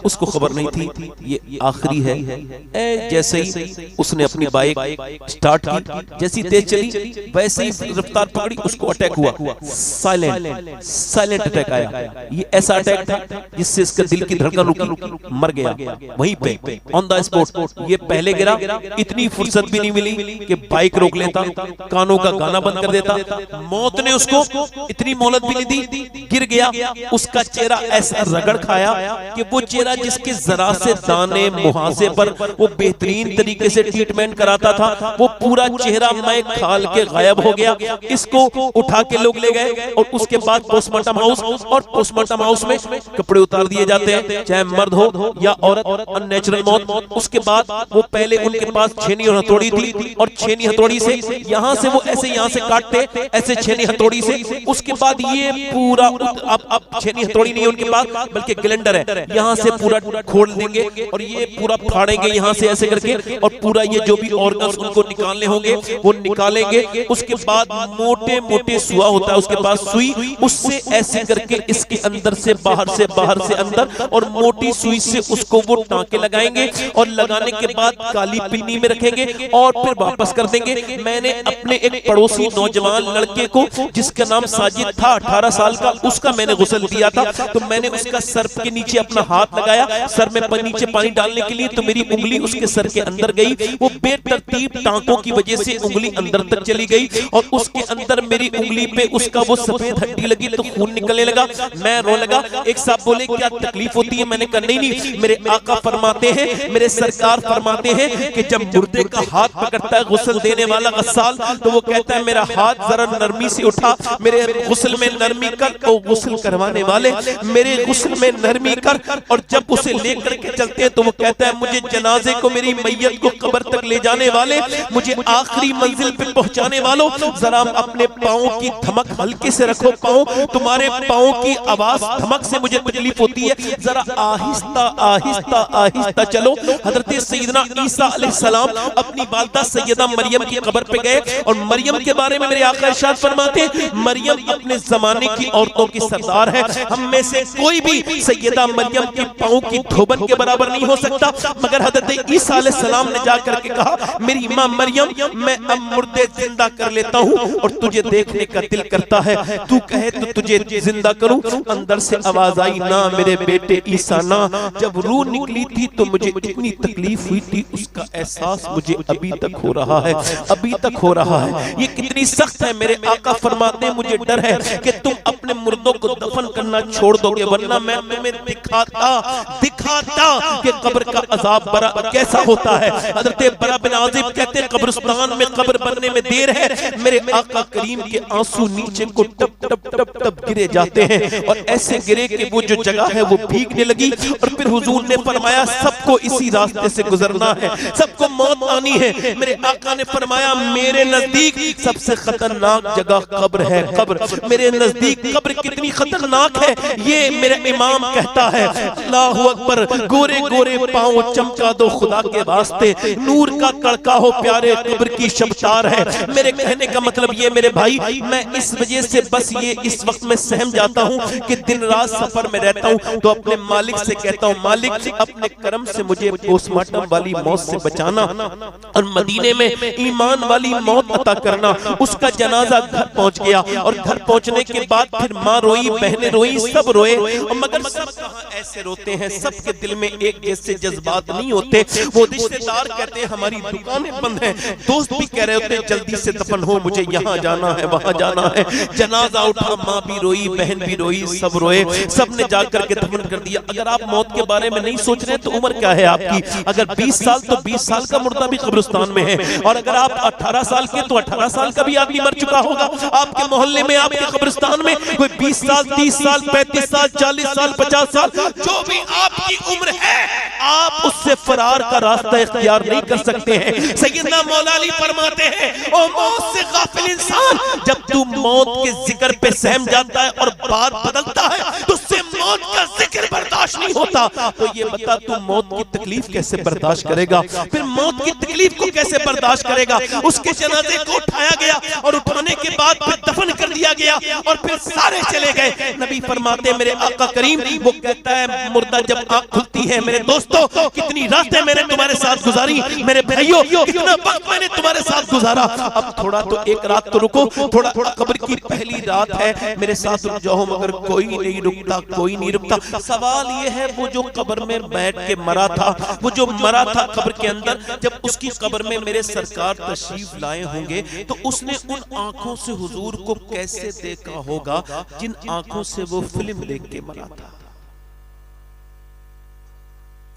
उसको खबर नहीं थी ये आखिरी है। जैसे ही उसने अपनी बाइक स्टार्ट की, जैसी तेज चली वैसे ही रफ्तार पकड़ी, उसको अटैक हुआ। साइलेंट अटैक आया। ये ऐसा अटैक था जिससे इसका दिल की धड़कन रुकी, मर गया वहीं पे ऑन द स्पॉट। ये पहले गिरा, इतनी फुर्सत भी नहीं मिली कि बाइक रोक लेता, कानों का गाना बंद कर देता। मौत ने उसको इतनी मोहलत भी नहीं दी, गिर गया। उसका चेहरा ऐसा रगड़ खाया कि वो चेहरा जिसके जरा से दाने मुहासे पर वो बेहतरीन तरीके से ट्रीटमेंट कराता था, वो पूरा चेहरा मैं खाल के गायब हो गया। इसको उठा के लोग ले गए और उसके बाद पोस्टमार्टम हाउस, और पोस्टमार्टम हाउस में कपड़े उतार दिए जाते हैं, चाहे मर्द हो या औरत, अननेचुरल मौत। उसके बाद वो पहले उनके पास छेनी और हथौड़ी थी, और छेनी हथौड़ी से यहां से वो ऐसे यहां से काटते, ऐसे छेनी हथौड़ी से। उसके बाद ये पूरा, अब छेनी हथौड़ी नहीं है उनके पास, बल्कि ग्लेंडर है, यहां से पूरा खोल देंगे और ये पूरा फाड़ेंगे यहां से ऐसे करके, और पूरा ये जो भी ऑर्गन्स उनको निकालने होंगे वो निकालेंगे। उसके बाद मोटे मोटे सुआ होता है उसके पास, सुई, उससे ऐसे करके इसके अंदर से बाहर से अंदर, और मोटी सुई से उसको वो टांके लगाएंगे, और लगाने के बाद काली पिन्नी में रखेंगे, और फिर वापस कर देंगे। मैंने अपने एक पड़ोसी नौजवान लड़के को जिसका नाम साजिद था 18 साल का, उसका मैंने गुस्ल दिया था, तो मैंने उसका सर के नीचे अपना हाथ लगाया सर में नीचे पानी डालने के लिए, तो मेरी उंगली उसके सर के अंदर गई। वो बेतरतीब टांकों की वजह से उंगली अंदर तक चली गई और उसके अंदर मेरी उंगली पे उसका वो सफेद हड्डी लगी तो खून निकलने लगा। मैं रो लगा। एक साहब बोले क्या तकलीफ होती है? मैंने कहा नहीं, मेरे आका फरमाते हैं, मेरे सरकार फरमाते हैं कि जब मुर्दे का हाथ पकड़ता है गुस्ल देने वाला गस्साल, तो वो कहता है मेरा हाथ जरा नरमी से उठा, मेरे गुस्ल में नरमी कर। तो गुस्ल करवाने वाले मेरे गुस्ल में नरमी कर, और जब उसे लेकर के चलते हैं तो वो कहता है मुझे जनाजे को, मेरी मैयत को कब्र तक ले जाने वाले, मुझे आखिरी मंजिल पे पहुंचाने वालों, जरा अपने पाँव की धमक हल्के से रखो, पाँव तुम्हारे पाँव की आवाज धमक से मुझे तकलीफ होती है, जरा आहिस्ता आहिस्ता आहिस्ता चलो। हजरत सैयदना ईसा अलैहिस्सलाम अपनी वालिदा सैयदा मरियम की कब्र पे गए और मरियम के बारे में मेरे आका इरशाद फरमाते हैं मरियम अपने जमाने की औरतों की सरदार है। हम में से कोई भी सैयदा मरियम के पाँव की धोबन के बराबर नहीं हो सकता, मगर हजरत ईसा अलैहिस्सलाम ने जाकर के कहा मेरी मां मरियम मैं अब मुर्दे जिंदा कर लेता हूं और तुझे देखने का दिल करता है, तू कहे तो तुझे जिंदा करूं। अंदर से आवाज आई ना मेरे बेटे ईसा ना। जब रूह निकली थी तो मुझे इतनी तकलीफ हुई थी, उसका एहसास मुझे अभी तक हो रहा है, अभी तक हो रहा है। ये कितनी सख्त है। मेरे आका फरमाते हैं मुझे डर है कि तुम अपने मुर्दों को दफन करना छोड़ दोगे, वरना मैं तुम्हें दिखाता कि कब्र का अजाब बड़ा कैसा होता है। हजरत बरा बिन आजिब कहते हैं कब्रिस्तान में कब्र बनने में देर है, मेरे आका करीम के आंसू नीचे को टप टप टप टप गिरे जाते हैं और ऐसे गिरे कि वो जो जगह है वो भीगने लगी। और फिर हुजूर ने फरमाया सबको इसी रास्ते से गुजरना है, सबको मौत आनी है। मेरे आका ने फरमाया मेरे नजदीक सबसे खतरनाक जगह कब्र है, कब्र मेरे नजदीक कब्र कितनी खतरनाक है ये मेरा इमाम कहता है। अल्लाहु अकबर। गोरे गोरे पांव चमका दो खुदा के वास्ते, नूर का तड़का हो प्यारे कब्र की शबतार है। मेरे कहने का मतलब ये मेरे भाई, मैं इस वजह से बस ये इस वक्त में सहम जाता हूँ कि दिन रात सफर में रहता हूँ, तो अपने मालिक से कहता हूँ मालिक अपने करम से मुझे पोस्टमार्टम वाली मौत से बचाना और मदीने में ईमान वाली मौत अता करना। उसका जनाजा घर पहुंच गया और घर पहुंचने के बाद फिर माँ रोई, बहनें रोई, सब रोए, मगर सब कहाँ ऐसे रोते हैं, सबके दिल में एक जैसे जज्बात नहीं होते। वो रिश्तेदार कहते हैं हमारी दुकानें बंद हैं, दोस्त भी कह रहे होते जल्दी से दफन हो, मुझे यहाँ जाना है वहाँ जाना है। जनाजा उठा, माँ भी रोई, बहन भी रोई, सब रोए, सब ने जाकर के दफन कर दिया। अगर आप मौत के बारे में नहीं सोच रहे तो उम्र क्या है आपकी? अगर 20 साल तो 20 साल का मुर्दा भी कब्रिस्तान में है, और अगर आप 18 साल के तो 18 साल का भी आदमी मर चुका होगा। आपके मोहल्ले में, आपके कब्रिस्तान में कोई 20 साल, 30 साल, 35 साल, 40 साल, 50 साल, जो भी आपकी उम्र है, आप उससे फरार का रास्ता इख्तियार नहीं कर सकते हैं। सैयदना मौला अली फरमाते हैं ओ मौत से गाफिल इंसान, जब तू मौत के जिक्र पे सहम जाता है और बात बदलता है तो उससे मौत का जिक्र बर्दाश्त नहीं होता। तो ये बता तू मौत की तकलीफ कैसे बर्दाश्त करेगा? फिर मौत की तकलीफ को कैसे बर्दाश्त करेगा? उसके जनाजे को उठाया गया और उठाने के बाद फिर दफन कर दिया गया और फिर सारे चले गए। नबी फरमाते मेरे आका करीम, वो कहता है मुर्दा जब आंख खुलती है, मेरे दोस्तों कितनी रातें मैंने तुम्हारे साथ गुजारी, मेरे भाइयों कितना वक्त मैंने तुम्हारे साथ गुजारा, अब थोड़ा तो एक रात तो रुको, थोड़ा कब्र की पहली रात है, मेरे साथ रुक जाओ। मगर कोई नहीं रुकता, कोई नहीं रुकता। सवाल ये है वो जो कब्र में बैठ के मरा था, वो जो मरा था कब्र के अंदर, जब उसकी कब्र में मेरे सरकार तशरीफ लाए होंगे तो उसने उन आंखों से हुजूर को कैसे देखा होगा जिन आंखों से वो फिल्म देख के मरा था।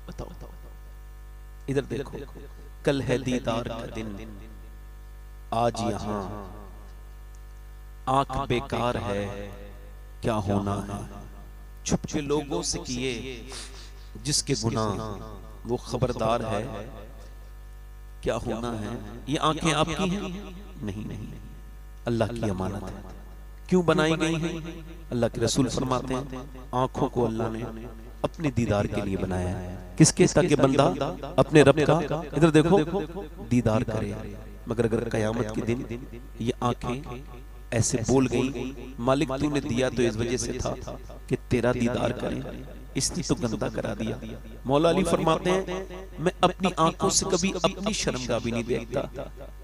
बताओ, इधर देखो, कल है दीदार का दिन, आज यहाँ आंख बेकार है, क्या होना है छुप के लोगों से किए जिसके गुनाह वो खबरदार है, क्या होना है। ये आंखें आपकी हैं? नहीं, अल्लाह की अमानत है। क्यों बनाई गई हैं? अल्लाह के रसूल फरमाते हैं आंखों को अल्लाह ने अपने दीदार के लिए बनाया है। किसके? ताकि बंदा अपने रब का, इधर देखो, दीदार करे। मगर अगर कयामत के दिन ये आंखें ऐसे बोल गई मालिक तूने दिया तो इस वजह से था कि तेरा दीदार करें, इसने तो गंदा करा दिया। मौला अली फरमाते हैं मैं अपनी आंखों से कभी अपनी शर्मगाह भी नहीं देखता।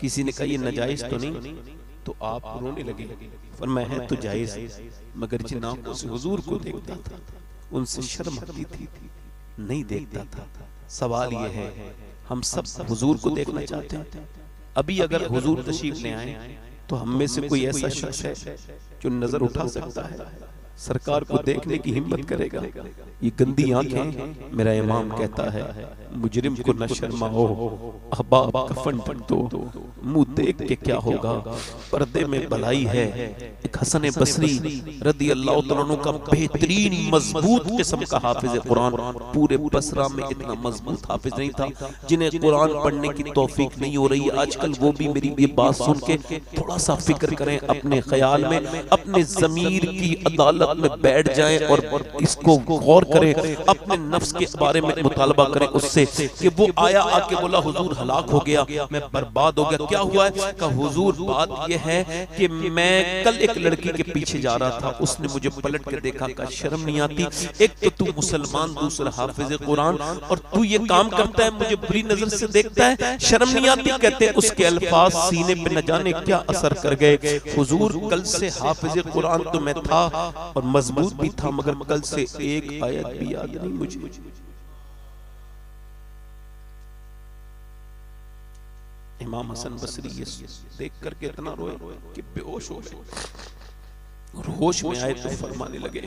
किसी ने कहा ये नाजायज तो नहीं, तो आप रोने लगे। फरमाया है तो जायज, मगर जिन आंखों से हुजूर को देखता था उनसे शर्म आती थी, नहीं देखता था। सवाल ये है हम सब हुजूर को देखना चाहते हैं। अभी अगर हुजूर तशरीफ ले आए तो हम में से कोई ऐसा शख्स है जो नजर उठा सकता है, सरकार को देखने की हिम्मत करेगा? ये गंदी आंखें, मेरा इमाम कहता है मुजरिम को न शर्माओ, अहबाब कफन ढक दो, मुंह देख के क्या होगा, पर्दे में भलाई है। एक हसन बसरी रदी अल्लाह तआला अन्हु का बेहतरीन मजबूत किस्म का हाफिज कुरान, पूरे बसरा में इतना मजबूत हाफिज नहीं था जिन्हें कुरान पढ़ने की तौफीक नहीं हो रही। आजकल वो भी मेरी ये बात सुन के थोड़ा सा फिक्र करें, अपने ख्याल में अपने ज़मीर की अदालत में बैठ जाएं और इसको गौर करें, अपने नफ्स के बारे में मुतालबा करें उससे कि वो आया आके बोला हुजूर हलाक हो गया, मैं बर्बाद हो गया। क्या हुआ है? कहा हुजूर बात ये है कि मैं कल एक लड़की के पीछे जा रहा था, उसने मुझे पलट के देखा, का शर्म नहीं आती? एक तो तू मुसलमान, दूसरा हाफिज कुरान, और तू ये काम करता है, मुझे बुरी नजर से देखता है, शर्म नहीं आती? कहते उसके अल्फाज सीने पे न जाने क्या असर कर गए। हुजूर कल से हाफिज कुरान तो मैं था और मजबूत भी था, मगर कल से एक आयत भी याद नहीं मुझे। इमाम हसन बसरी ये देख करके इतना रोए कि बेहोश हो गए। होश में आए तो फरमाने लगे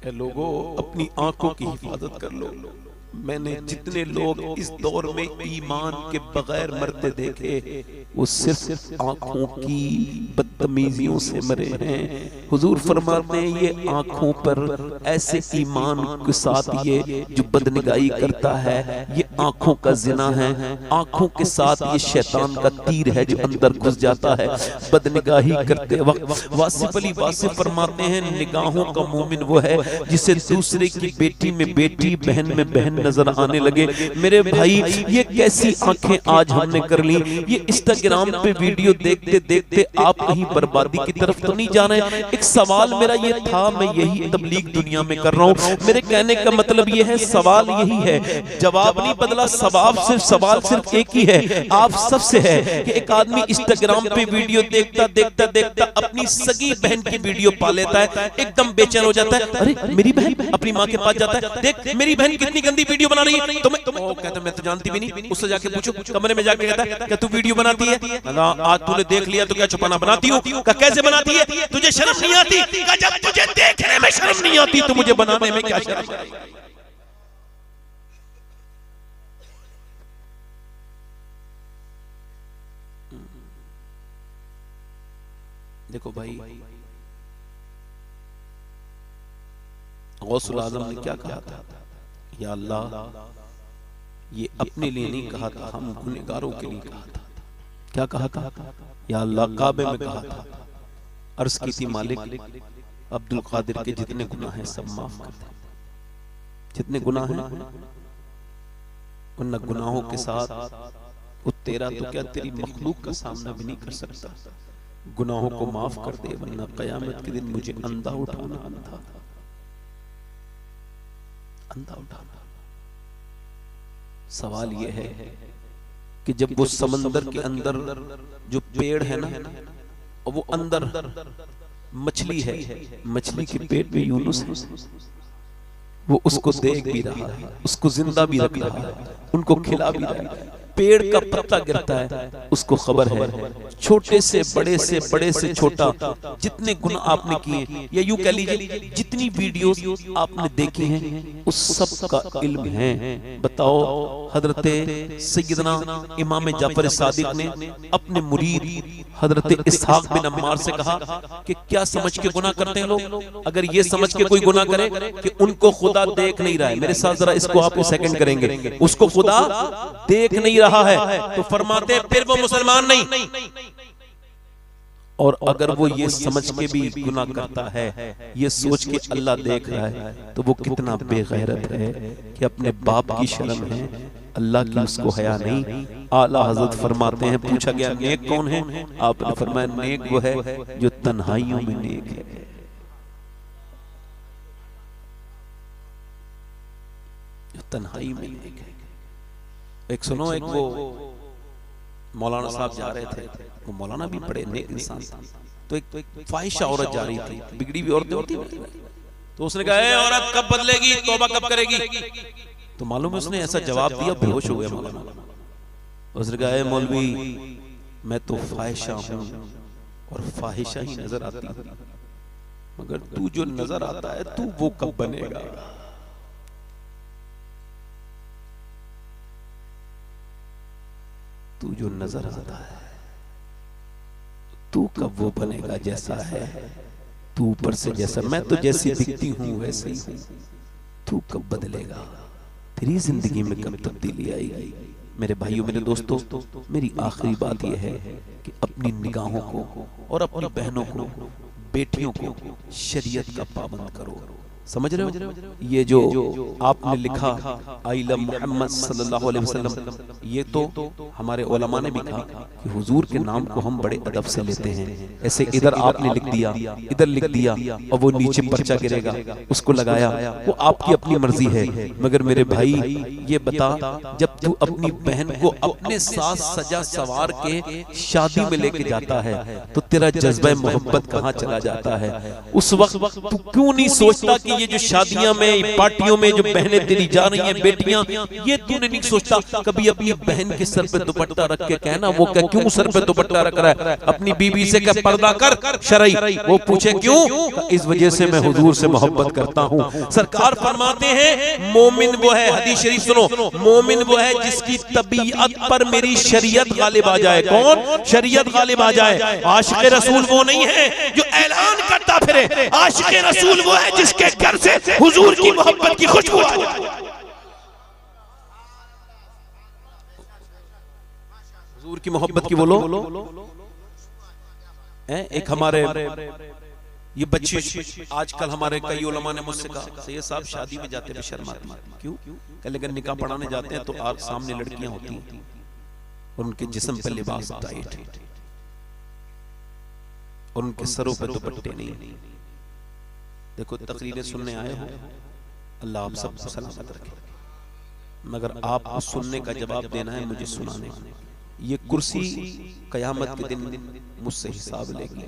ए लोगों अपनी आंखों की हिफाजत कर लो। मैंने जितने लोग इस दौर में ईमान के बगैर मरते देखे वो सिर्फ आंखों की बदतमीजियों से मरे हैं। हुजूर फरमाते हैं ये आंखों पर ऐसे ईमान के साथ ये जो बदनिगाही करता है ये आंखों का जिना है, आंखों के साथ ये शैतान का तीर है जो अंदर घुस जाता है बदनिगाही करते वक्त। वासिफ अली वासिफ फरमाते हैं निगाहों का मोमिन वो है जिसे दूसरे की बेटी में बेटी, बहन में बहन नजर आने लगे। मेरे भाई ये कैसी आंखें आज हमने कर ली। ये इंस्टाग्राम पे वीडियो देखते देखते आप कहीं बर्बादी की तरफ तो नहीं जा रहे? एक सवाल मेरा ये था, मैं यही तबलीग दुनिया में कर रहा हूँ। मेरे कहने का मतलब ये है सवाल यही है, जवाब नहीं बदला, सवाल सिर्फ एक ही है, आप सबसे है कि एक आदमी इंस्टाग्राम पे वीडियो देखता देखता देखता अपनी सगी बहन की वीडियो पा लेता है, एकदम बेचैन हो जाता है। अरे मेरी बहन, अपनी माँ के पास जाता है, देख मेरी बहन कितनी गंदी वीडियो बना रही है, तो कहता मैं तो जानती भी नहीं। उससे जाके पूछो, कमरे में जाके कहता है क्या तू वीडियो बनाती है? आज तूने देख लिया तो क्या छुपाना? बनाती हूँ। कैसे बनाती है? तुझे शर्म नहीं आती? जब तुझे देखने में शर्म नहीं आती तो मुझे बनाने में क्या शर्म आएगी? देखो भाई गौसुल आज़म ने क्या कहा था? या अल्लाह ये अपने लिए नहीं कहा था, हम गुनहगारों के लिए कहा था। क्या कहा था? या अल्लाह काबे में कहा था, अर्ज की थी मालिक अब्दुल कादिर के जितने गुनाह हैं सब माफ कर दे। जितने गुनाह हैं उन गुनाहों के साथ वो तेरा तो क्या तेरी मखलूक का सामना भी नहीं कर सकता। गुनाहों को माफ कर दे वरना कयामत के दिन मुझे अंधा उठाना अंधा उठाना। सवाल यह है कि जब वो समंदर के अंदर जो पेड़ है ना और वो अंदर मछली है, मछली के पेट में यूनुस है, वो उसको देख भी रहा है, उसको जिंदा भी रख रहा है, उनको खिला भी रहा है। पेड़ का पत्ता गिरता है उसको खबर है, छोटे से बड़े से छोटा जितने गुनाह आपने किए या यूं कह लीजिए जितनी वीडियोस आपने देखी हैं उस सब का इल्म है। बताओ हजरत सैयदना इमाम जाफर सादिक ने अपने मुरीद हजरत इसहाक बिन अम्मार से कहा कि क्या समझ के गुनाह करते हैं लोग? अगर ये समझ के कोई गुनाह करे कि उनको खुदा देख नहीं रहा है, मेरे साथ जरा इसको आप सेकंड करेंगे, उसको खुदा देख नहीं रहा है तो फरमाते हैं फिर वो मुसलमान नहीं। और अगर वो ये समझ के भी गुनाह करता है, ये सोच के अल्लाह देख रहा है, तो वो कितना बेगैरत है कि अपने बाप की शर्म है, अल्लाह की उसको हया नहीं। आला हजरत फरमाते हैं पूछा गया नेक कौन है? आपने फरमाया नेक वो है जो तन्हाइयों में नेक है। तन्हाई में देखे। एक सुनो, एक वो मौलाना साहब जा रहे थे, वो मौलाना भी बड़े नेक इंसान था, तो एक फाहिशा औरत जा रही थी, बिगड़ी हुई औरतें होती है, तो उसने कहा ए औरत कब बदलेगी, तौबा कब करेगी? तो मालूम है उसने ऐसा जवाब दिया, बेहोश हो गया मौलाना। उसने कहा ए मौलवी, मैं तो फाहिशा हूं और फाहिशा ही नजर आती है, मगर तू जो नजर आता है तू वो कब बनेगा? तू जो नजर आता है तू कब वो बनेगा जैसा है तू, ऊपर से जैसा, मैं तो जैसी दिखती हूं वैसे ही हूं, तू कब बदलेगा? तेरी जिंदगी में कब तब्दीली आएगी? मेरे भाइयों, मेरे दोस्तों, मेरी आखिरी बात यह है कि अपनी निगाहों को और अपनी बहनों को, बेटियों को शरीयत का पाबंद करो। समझ रहे हो? ये जो आपने लिखा आइला मोहम्मद सल्लल्लाहु अलैहि वसल्लम, ये तो हमारे उलमा ने भी कहा कि हुजूर के नाम को हम बड़े अदब से लेते हैं। ऐसे इधर आपने लिख दिया, इधर लिख दिया, और वो नीचे पर्चा गिरेगा, उसको लगाया, वो आपकी अपनी मर्जी है। मगर मेरे भाई ये बता, जब तू अपनी बहन को अपने साथ सजा सवार के शादी में लेके जाता है तो तेरा जज्बा मोहब्बत कहाँ चला जाता है? उस वक्त तू क्यों नहीं सोचता कि ये जो शादियां में, पार्टियों में जो बहनें तेरी जा रही हैं, बेटियां, ये तूने नहीं सोचता कभी अपनी बहन के सर पे दुपट्टा रख के कहना, वो क्या क्यों सर पे दुपट्टा रख रहा है? अपनी बीबी से क्या पर्दा कर शरई, वो पूछे क्यों? इस वजह से मैं हुजूर से मोहब्बत करता हूं। सरकार फरमाते हैं मोमिन वो है, हदीस शरीफ सुनो, मोमिन वो है जिसकी तबीयत पर मेरी शरीयत गालिब आ जाए। कौन? शरीयत गालिब आ जाए। आशिक रसूल वो नहीं है जो ऐलान करता फिरे, आशिक रसूल वो है जिसके घर से हुजूर की मोहब्बत की खुशबू आ जाए। हुजूर की मोहब्बत की बोलो। एक हमारे ये बच्चे, आजकल हमारे कई उलमा ने मुझसे कहा सैयद साहब शादी में जाते हुए शर्म आती है। क्यों? लेकिन निकाह पढ़ाने जाते हैं तो आप सामने लड़कियां होती हैं और उनके जिस्म पे लिबास टाइट और उनके सरों पे दुपट्टे नहीं। देखो तकरीरें सुनने आए हो, अल्लाह आप सबको सलामत रखे, मगर आपको सुनने का जवाब देना है, मुझे सुनाने। ये कुर्सी कयामत के दिन मुझसे हिसाब लेगी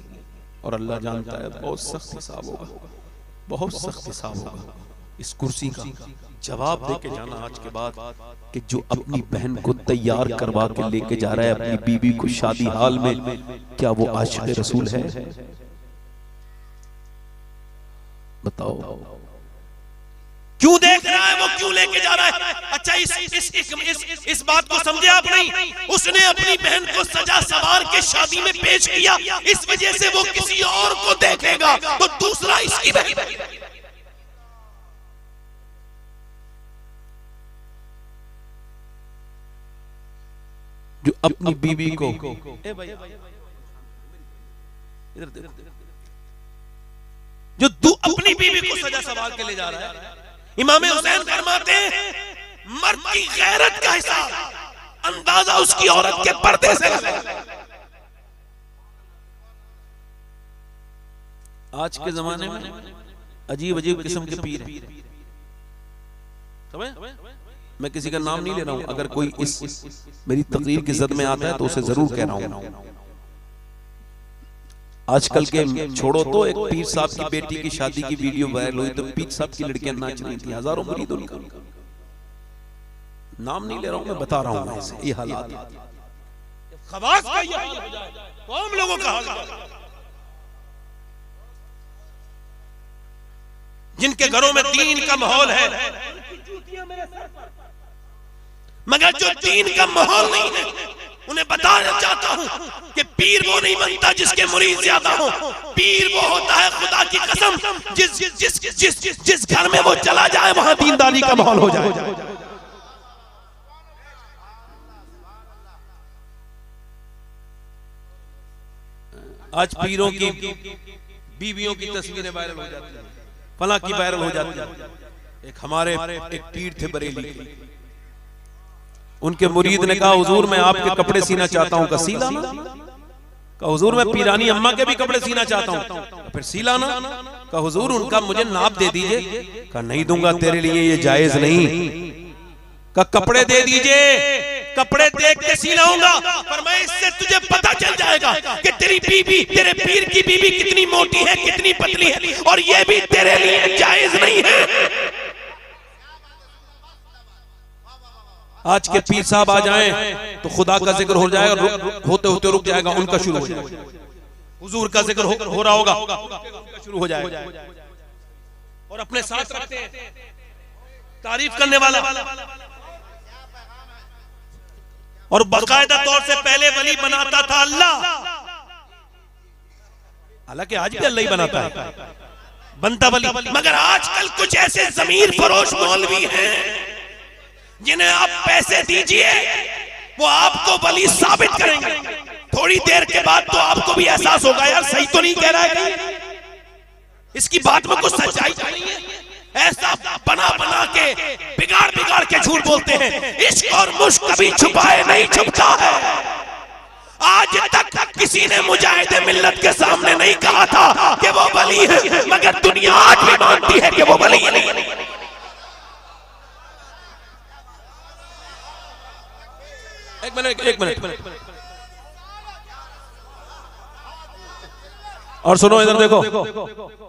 और अल्लाह जानता है बहुत सख्त हिसाब होगा, बहुत सख्त हिसाब होगा। इस कुर्सी का जवाब दे के जाना आज के बाद कि जो अपनी बहन को तैयार करवा के लेके जा रहा है अपनी बीबी को शादी हाल में, क्या वो आशिक रसूल है? बताओ क्यों देख रहा है, वो क्यों लेके जा रहा है? अच्छा इस बात को समझे आप नहीं? उसने अपनी बहन को सजा सवार के शादी में पेश किया, इस वजह से वो किसी और को देखेगा तो दूसरा इसकी बहन। जो अपनी बीबी को, जो तू अपनी बीबी को सजा सवार के ले जा रहा है, इमाम हुसैन फरमाते हैं मर्द की गैरत का हिसाब अंदाजा उसकी औरत के पर्दे से लगेगा। आज के जमाने में अजीब अजीब किस्म के पीर हैं, मैं किसी का नाम नहीं ले रहा हूं, अगर कोई इस मेरी तकरीर की जद में आता है तो उसे जरूर कह रहा हूं। आजकल के छोड़ो तो एक पीर साहब की बेटी की शादी की वीडियो वायरल हुई तो पीर साहब की लड़कियां नाच रही थी, हजारों मुरीद उनका। नाम नहीं ले रहा हूं, मैं बता रहा हूं ऐसे ये हालात। खवास का ये हाल हो जाए तो हम लोगों का हाल हो जाए। जिनके घरों में दीन का माहौल है, मगर जो दीन का माहौल नहीं है उन्हें बताना चाहता हूं कि पीर वो नहीं बनता जिसके मुरीद ज्यादा हो। पीर वो होता है खुदा की कसम जिस घर में वो चला जाए वहां दीनदारी का माहौल हो जाए। आज पीरों की बीवियों की तस्वीरें वायरल हो जाती हैं, फला की वायरल हो जाती है। एक हमारे एक पीर थे बरेली, उनके मुरीद ने कहा हुजूर मैं आपके कपड़े सीना चाहता हूं। का सीलाना? का हुजूर मैं पीरानी अम्मा के भी कपड़े सीना चाहता हूं। फिर सीलाना? का हुजूर उनका मुझे नाप दे दीजिए। का नहीं दूंगा, तेरे लिए ये जायज नहीं। का कपड़े दे दीजिए, कपड़े देख के सिलाऊंगा, पर मैं इससे तुझे पता चल जाएगा कि तेरी बीबी, तेरे पीर की बीबी कितनी मोटी है, कितनी पतली है, और ये भी तेरे लिए जायज नहीं है। आज के पीर साहब आ जाएं तो खुदा का जिक्र हो जाएगा, होते होते रुक जाएगा, उनका शुरू हो जाएगा। हुजूर का जिक्र हो रहा होगा, शुरू हो जाएगा। और अपने साथ रखते हैं तारीफ करने वाला, और बाकायदा तौर से पहले वली बनाता था अल्लाह, हालांकि आज भी अल्लाह ही बनाता है, बनता वली। मगर आजकल कुछ ऐसे जमीर फरोश मौलवी हैं जिन्हें आप पैसे दीजिए वो आपको वली साबित करेंगे। थोड़ी देर के बाद तो आपको भी एहसास होगा यार सही तो नहीं कह रहा है, इसकी बात में कुछ सच्चाई नहीं है। ऐसा बना बना के बिगाड़ बिगाड़ के झूठ बोलते हैं। इश्क और मुश्क कभी छुपाए नहीं छुपता है। आज तक किसी ने मुजाहिद मिल्लत के सामने नहीं कहा था कि वो वली है, मगर दुनिया आज भी मानती है कि वो वली नहीं। एक मिनट और सुनो, इधर देखो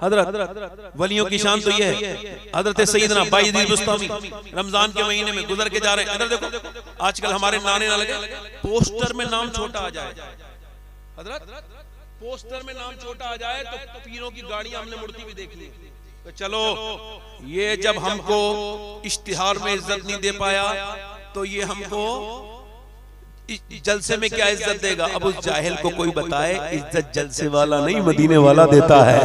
हजरत, वलियों की शान तो ये है। हजरत सैयदना बायजीद बुस्तामी रमजान के महीने में गुजर के जा रहे हैं। इधर देखो, आजकल हमारे नारे ना लगे, पोस्टर में नाम छोटा आ जाए, हजरत पोस्टर में नाम छोटा आ जाए तो पीरों की गाड़ियां हमने मुड़ती भी देख ली। तो चलो, ये जब हमको इश्तिहार में इज्जत नहीं दे पाया तो ये हमको जलसे में क्या इज्जत देगा। अब उस जाहिल को कोई बताए, इज्जत जलसे वाला नहीं मदीने वाला देता है।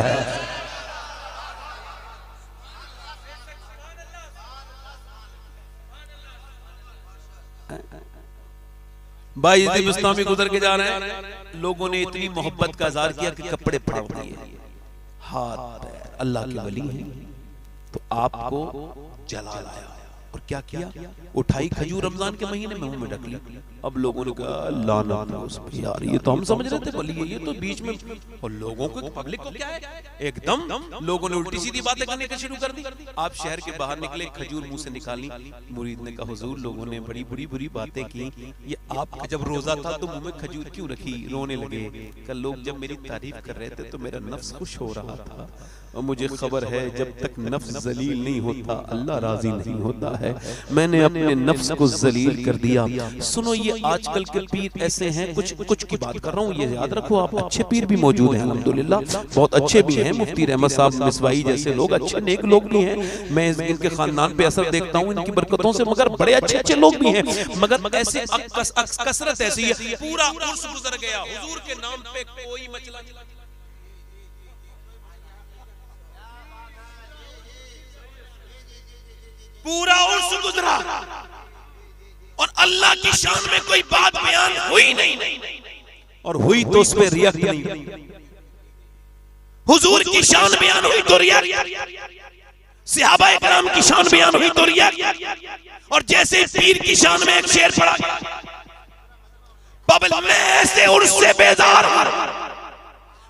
बायजीद बुस्तामी गुजर के जा रहे हैं, लोगों ने इतनी मोहब्बत का इज़हार किया कि कपड़े फाड़ दिए, हाथ अल्लाह के वली हैं तो आपको जला लाया। और क्या किया, उठाई खजूर रमजान के महीने में मुंह में ढक ली। अब लोगों ने कहा लानत है उस पे, यार ये तो हम समझ रहे थे वली है, ये तो बीच में। और लोगों को, पब्लिक को क्या है, एकदम लोगों ने उल्टी सीधी बातें करने की शुरू कर दी। आप शहर के बाहर निकले, खजूर मुंह से निकाली, मुरीद ने कहा हुजूर लोगों ने बड़ी बुरी बुरी बातें की, ये आपका जब रोजा था तो मुंह में खजूर क्यों रखी। रोने लगे। कल लोग जब मेरी तारीफ कर रहे थे तो मेरा नफ्स खुश हो रहा था, और मुझे खबर है जब तक नफ्स जलील नहीं होता अल्लाह राजी नहीं होता है। मैंने अपने नफ्स को जलील कर दिया। सुनो, ये आजकल के पीर ऐसे हैं, कुछ की बात कर रहा हूँ, ये याद रखो। आप अच्छे पीर भी मौजूद हैं अल्हम्दुलिल्लाह, बहुत अच्छे भी हैं। मुफ्ती रहमत साहब मिसवाई जैसे लोग अच्छे नेक लोग भी हैं। मैं इनके खानदान पे असर देखता हूँ इनकी बरकतों से, मगर बड़े अच्छे अच्छे लोग भी हैं। मगर ऐसे कसरत ऐसी है, पूरा उर्स गुजर गया हुजूर के नाम पे, कोई मसला नहीं। पूरा उर्स गुजरा और अल्लाह की शान में कोई बात बयान हुई नहीं, और हुई तो उस पर रिएक्ट नहीं। हुजूर की शान बयान हुई तो रिएक्ट, सहाबाए किराम की शान बयान हुई तो रिएक्ट। और जैसे पीर की शान में एक शेर पड़ा, बबल मैं ऐसे उर्स से बेजार हूं,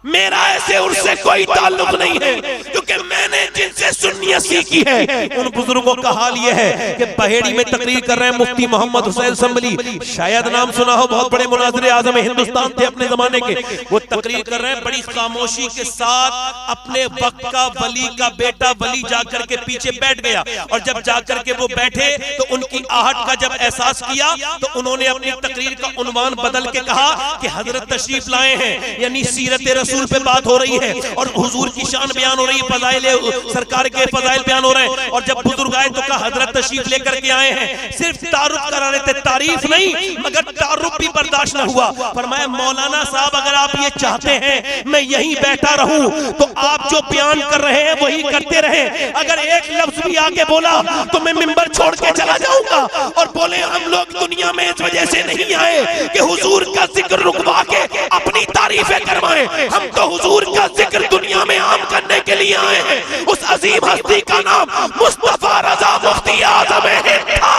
मेरा ऐसे उर्स से कोई ताल्लुक नहीं है, क्योंकि मैंने जिनसे सुन्नियत सीखी है उन बुजुर्गों का हाल यह है कि बहेड़ी में तकरीर कर रहे हैं मुफ्ती मोहम्मद हुसैन संभली, शायद नाम सुना हो, बहुत बड़े मुनाज़िर आज़म हिंदुस्तान थे अपने जमाने के। वो तकरीर कर रहे हैं बड़ी खामोशी के साथ, अपने वक्त का वली का बेटा वली जाकर के पीछे बैठ गया, और जब जाकर के वो बैठे तो उनकी आहट का जब एहसास किया तो उन्होंने अपनी तकरीर का उन्वान बदल के कहा कि हजरत तशरीफ लाए हैं, यानी सीरत रसूल पे बात हो रही है और हुजूर की शान बयान हो रही है, फजाइल सरकार के फजाइल बयान हो रहे हैं। और जब बुजुर्ग आए तो कहा हजरत तशरीफ लेकर के आए हैं, सिर्फ तारुफ करा रहे थे, तारीफ नहीं, मगर तारुफ भी बर्दाश्त न हुआ। फरमाया मौलाना साहब अगर आप ये चाहते हैं मैं यहीं बैठा रहूं तो आप जो बयान कर रहे हैं वही करते रहे, अगर एक लफ्ज भी आगे बोला तो मैं मिंबर छोड़ के चला जाऊंगा। और बोले हम लोग दुनिया में इस वजह से नहीं आए कि हुजूर का जिक्र रुकवा के अपनी तारीफें करवाएं, हम तो हुजूर का जिक्र दुनिया में आम करने के लिए आए हैं। उस अजीम हस्ती का नाम मुस्तफा रजा मुफ्ती आज़म हिंद था।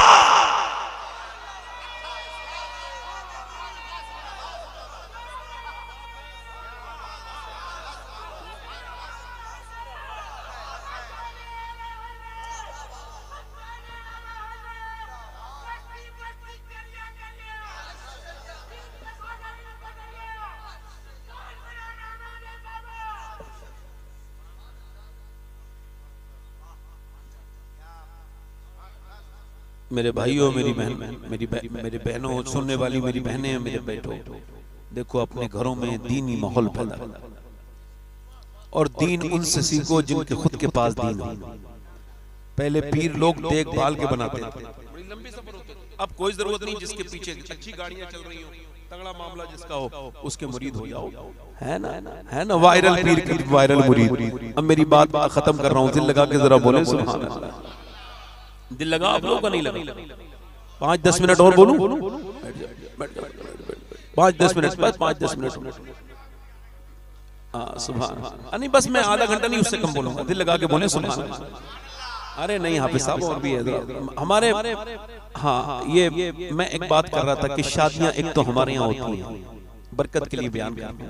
मेरे भाइयों, मेरी मेरी बहनों, सुनने वाली मेरी बहनें हैं, मेरे बेटों, देखो अपने घरों में दीनी माहौल पैदा करो और दीन उनसे सीखो जिनके खुद के पास दीन हो। पहले पीर लोग देखभाल के बनाते थे, बड़ी लंबी सफर होते थे। अब कोई जरूरत नहीं, जिसके पीछे अच्छी गाड़ियां चल रही हो, तगड़ा मामला जिसका हो, उसके मुरीद हो जाओ, है ना वायरल पीर की वायरल मुरीद। अब मेरी बात खत्म कर रहा हूँ, दिल लगा के जरा बोले सुभान अल्लाह। दिल लगा, आप लोगों का नहीं लगा। 5-10 मिनट और बोलूं? 5-10 मिनट बस, 5-10 मिनट। सुभान, नहीं बस मैं आधा घंटा नहीं, उससे कम बोलूंगा। दिल लगा के बोले सुभान अल्लाह। अरे नहीं हाफिज साहब, और भी है हमारे। हाँ, ये मैं एक बात कर रहा था कि शादियां एक तो हमारे यहाँ होती हैं, बरकत के लिए बयान कर रहा हूं।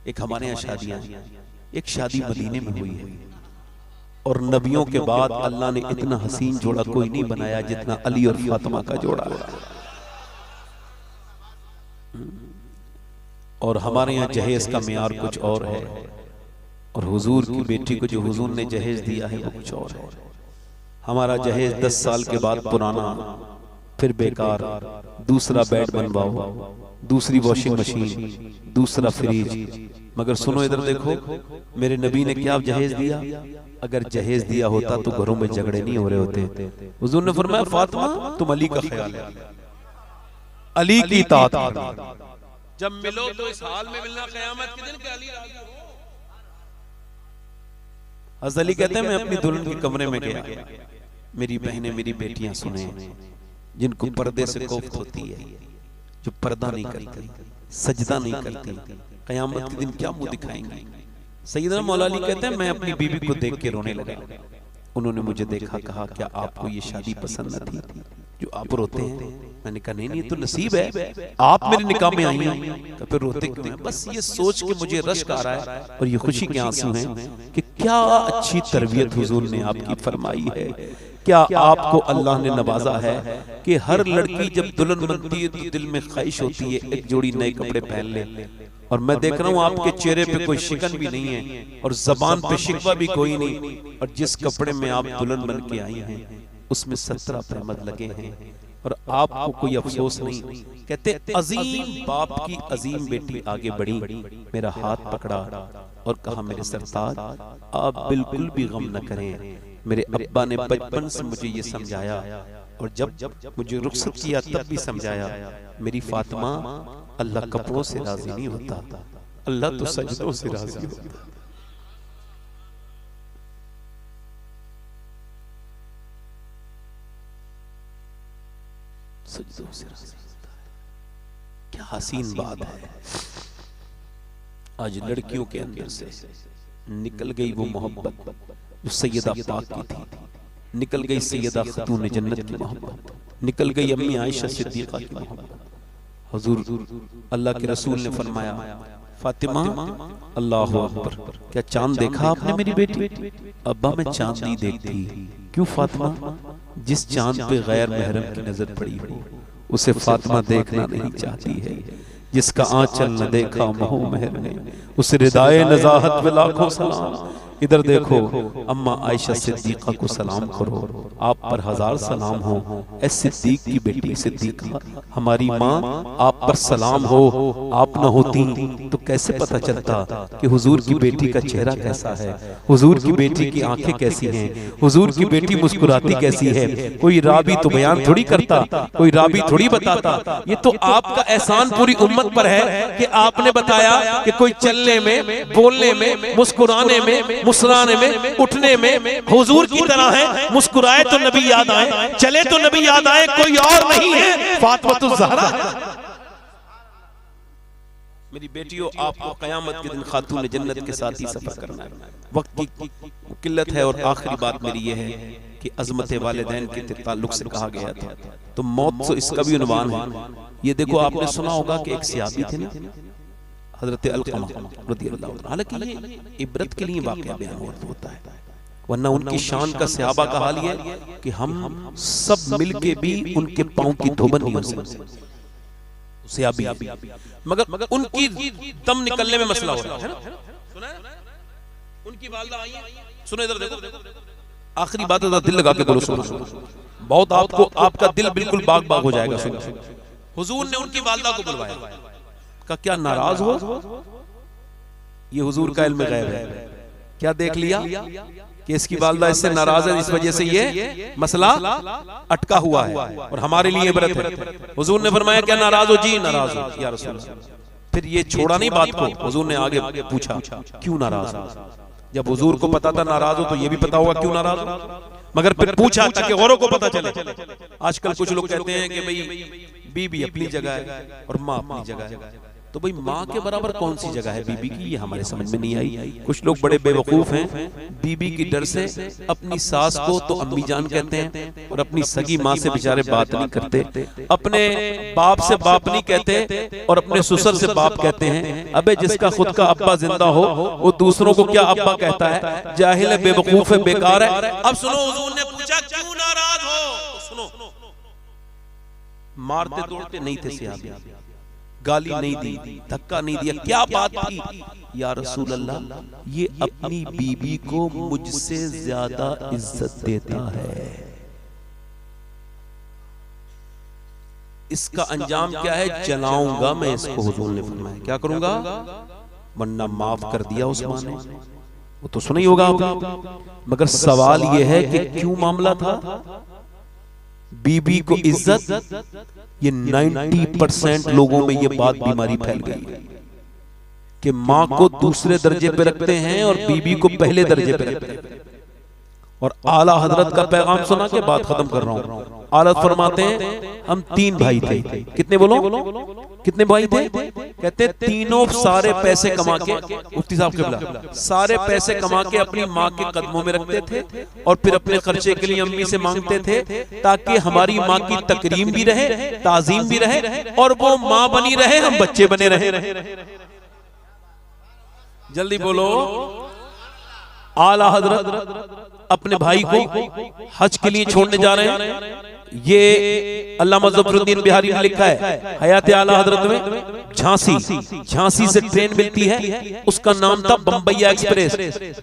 एक हमारे यहाँ शादियां, एक शादी मदीने में हुई है, और नबियों के बाद अल्लाह ने इतना हसीन जोड़ा कोई नहीं बनाया जितना अली और फातिमा का जोड़ा। और हमारे यहाँ जहेज का मियार कुछ और है, और हुजूर की बेटी को जो हुजूर ने जहेज दिया है वो कुछ और है। हमारा जहेज 10 साल के बाद पुराना, फिर बेकार, दूसरा बेड बनवाओ, दूसरी वॉशिंग मशीन, दूसरा फ्रिज। मगर सुनो इधर देखो, मेरे नबी ने क्या जहेज दिया? अगर जहेज दिया होता तो घरों में झगड़े नहीं हो रहे होते। हुजूर ने फरमाया फातिमा तुम अली का ख्याल है, अली की इताअत करना। जब मिलो तो इस हाल में मिलना, क़यामत के दिन के अली राज़ी हो। हज़रत अली कहते हैं मैं अपनी दुल्हन के कमरे में गया, मेरी बहनें मेरी बेटियां सुने, जिनको पर्दे से कोफ्त होती है, जो पर्दा नहीं करती, सजदा नहीं करती, क़यामत के दिन क्या मुंह दिखाएंगी। सैयदना मौला अली कहते हैं मैं अपनी बीवी को देख के रोने लगा। उन्होंने मुझे देखा, कहा क्या आपको ये शादी पसंद न थी जो आप रोते हैं? मैंने कहा नहीं नहीं, तो नसीब है, आप मेरे निकाह में आई हैं, तो फिर रोते क्यों हैं? बस ये सोच के मुझे रश्क आ रहा है और ये खुशी के आंसू हैं कि क्या अच्छी तरबियत हुजूर ने आपकी फरमाई है। क्या आपको अल्लाह ने नवाजा है कि हर लड़की जब दुल्हन बनती है तो दिल में ख्वाहिश होती है एक जोड़ी नए कपड़े पहन ले। और मैं देख रहा हूँ आपके चेहरे पे कोई शिकन भी नहीं है और जबान पे शिकवा भी कोई नहीं, और जिस कपड़े में आप दुल्हन बन के आई हैं उसमें 17 प्रमद लगे हैं और आपको कोई अफसोस नहीं। कहते अजीम बाप की अजीम बेटी आगे बढ़ी, मेरा हाथ पकड़ा और कहा मेरे सरताज आप बिल्कुल भी गम न करें। मेरे अब्बा ने बचपन से मुझे ये समझाया और जब मुझे रुखसत किया तब भी समझाया, मेरी फातिमा अल्लाह कपड़ों से राजी नहीं होता, अल्लाह तो सजदों से राजी होता। सजदों से राजी होता है। क्या हसीन बात है। आज लड़कियों के अंदर से निकल गई वो मोहब्बत जो सैयदा पाक की थी, निकल गई सैयदा खातून जन्नत की मोहब्बत, निकल गई अम्मी आयशा सिद्दीक़ा की मोहब्बत। हुजूर अल्लाह के रसूल ने फरमाया फातिमा अल्लाहु अकबर, क्या चांद देखा आपने मेरी बेटी? अब्बा मैं चांद नहीं देखती। क्यों फातिमा? जिस चांद पे गैर महरम की नजर पड़ी हो उसे फातिमा देखना नहीं चाहती है। जिसका आंचल न देखा मोह महर ने उस रिदाए नज़ाहत पे लाखों सलाम। इधर देखो अम्मा आयशा सिद्दीक़ा को सलाम करो, आप पर हजार सलाम हो। ए सिद्दीक की बेटी सिद्दीक़ा, हमारी माँ आप पर सलाम हो। आप न होती तो कैसे पता चलता कि हुजूर की बेटी का चेहरा कैसा है, हुजूर की बेटी की आंखें कैसी हैं, हुजूर की बेटी मुस्कुराती कैसी है। कोई रावी तो बयान थोड़ी करता, कोई रावी थोड़ी बताता। ये तो आपका एहसान पूरी उम्मत पर है कि आपने बताया कि कोई चलने में, बोलने में, मुस्कुराने में, मुस्कुराने में, उठने में हुजूर की तरह है। मुस्कुराए तो नबी याद आए, चले तो नबी याद आए, कोई और नहीं है, फातिमा ज़हरा। मेरी बेटियों आपको क़यामत के दिन खातून जन्नत के साथ ही सफर करना है। वक्त की किल्लत है और आखिरी बात मेरी यह है कि अज़मत वालिदैन के ताल्लुक से कहा गया था तो मौत से इसका भी उन्वान है। ये देखो आपने सुना होगा कि एक सहाबी थे ना हज़रत अलक़मा रज़ियल्लाहु अन्हु, हालांकि ये इबरत के लिए वाक़या बयान होता है, वरना उनकी शान का सहाबा का हाल ये कि हम सब मिलके भी उनके पांव की धोबन नहीं हो सकते। सहाबी मगर उनकी दम निकलने में मसला हो रहा है ना। सुना है ना? उनकी वालिदा आई है, सुनो इधर देखो, आखिरी बात है, दिल लगा के बोलो सुनो। बहुत आपको आपका दिल बिल्कुल बाग बाग हो जाएगा सुन। हुजूर ने उनकी वालिदा को बुलवाया, कहा क्या नाराज हो? ये हुजूर का इल्म गैब है। क्या देख लिया कि इसकी वालिदा इससे नाराज है, इस वजह से ये मसला अटका हुआ है और हमारे लिए इबरत है। हुजूर ने फरमाया क्या नाराज हो? जी नाराज हो या रसूल अल्लाह। फिर ये छोड़ा नहीं बात को, हुजूर ने आगे पूछा क्यों नाराज हो? जब हुजूर को पता था नाराज हो तो ये भी पता होगा क्यों नाराज हो, मगर फिर पूछा ताकि औरों को पता चले। आजकल कुछ लोग कहते हैं कि भाई बीबी अपनी जगह है और माँ अपनी जगह है, तो भाई माँ के बराबर कौन सी जगह है बीबी की? ये हमारे समझ में नहीं आई। कुछ लोग बड़े बेवकूफ हैं, बीबी की डर से अपनी सास को तो अम्मी जान कहते हैं और अपनी सगी माँ से बेचारे बात नहीं करते, अपने बाप से बाप नहीं कहते और अपने ससुर से बाप कहते हैं। अबे जिसका खुद का अब्बा जिंदा हो वो दूसरों को क्या अब्बा कहता है? जाहिल है, बेवकूफ है, बेकार है। अब सुनो, हुजूर ने पूछा क्यों नाराज हो? सुनो, मारते तोड़ते नहीं थे सहाबी, गाली नहीं दी, धक्का नहीं दिया। क्या बात थी? या रसूल अल्लाह, ये अपनी बीबी को मुझसे ज्यादा इज्जत देता है, इसका अंजाम क्या है? जलाऊंगा मैं इसको। हुजूर ने फरमाया क्या करूंगा? वरना माफ कर दिया उस माँ ने। वो तो सुना ही होगा आप, मगर सवाल यह है कि क्यों मामला था? बीबी को इज्जत, ये 90% लोगों में ये बात बीमारी फैल गई कि माँ को दूसरे दर्जे पे रखते हैं और बीबी को पहले दर्जे पे रखते हैं। और आला हजरत का पैगाम सुना के बात खत्म कर रहा हूं। आला फरमाते हैं हम 3 भाई थे। कितने बोलो? कितने भाई थे? कहते तीनों सारे पैसे कमा के, मुफ्ती साहब क़िबला, सारे पैसे कमा के अपनी माँ के कदमों में रखते थे और फिर अपने खर्चे के लिए अम्मी से मांगते थे, ताकि हमारी माँ की तकरीम भी रहे, ताजीम भी रहे और वो माँ बनी रहे, हम बच्चे बने रहे। जल्दी बोलो। आला हजरत अपने भाई को हज के लिए छोड़ने जा रहे हैं। ये अल्लामा ज़फ़रुद्दीन बिहारी ने लिखा है हयात आला हजरत में, झांसी से ट्रेन मिलती है, उसका नाम था बम्बैया एक्सप्रेस।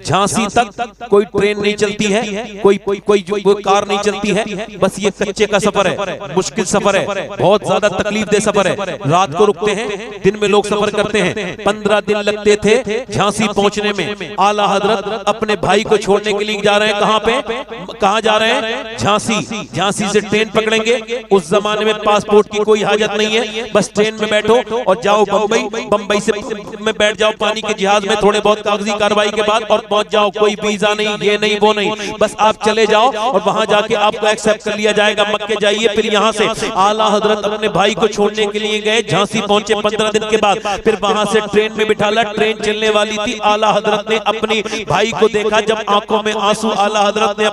झांसी तक कोई ट्रेन नहीं चलती है, कोई कार नहीं चलती है, बस ये कच्चे का सफर है, मुश्किल सफर है, बहुत ज्यादा तकलीफ दे सफर है। रात को रुकते हैं, दिन में लोग सफर करते हैं। 15 दिन लगते थे झांसी पहुंचने में। आला हजरत अपने भाई को छोड़ने के लिए जा रहे हैं। कहां पे? कहां जा रहे हैं? झांसी से ट्रेन पकड़ेंगे। उस जमाने में पासपोर्ट की कोई हाजत नहीं है, बस ट्रेन में बैठो और जाओ बम्बई से में बैठ जाओ पानी के जहाज में, थोड़े बहुत कागजी कार्रवाई के बाद और पहुंच जाओ। कोई वीजा नहीं, ये नहीं, वो नहीं, बस आप चले जाओ और वहां जाके आपको एक्सेप्ट कर लिया जाएगा। मक्के जाइए, फिर यहां से आला हजरत अपने भाई को छोड़ने के लिए गए। झांसी पहुंचे 15 दिन के बाद, फिर वहां से ट्रेन में बिठाला। ट्रेन चलने वाली थी। आला हजरत ने अपने भाई को देखा, जब आंखों में आंसू आला हजरत ने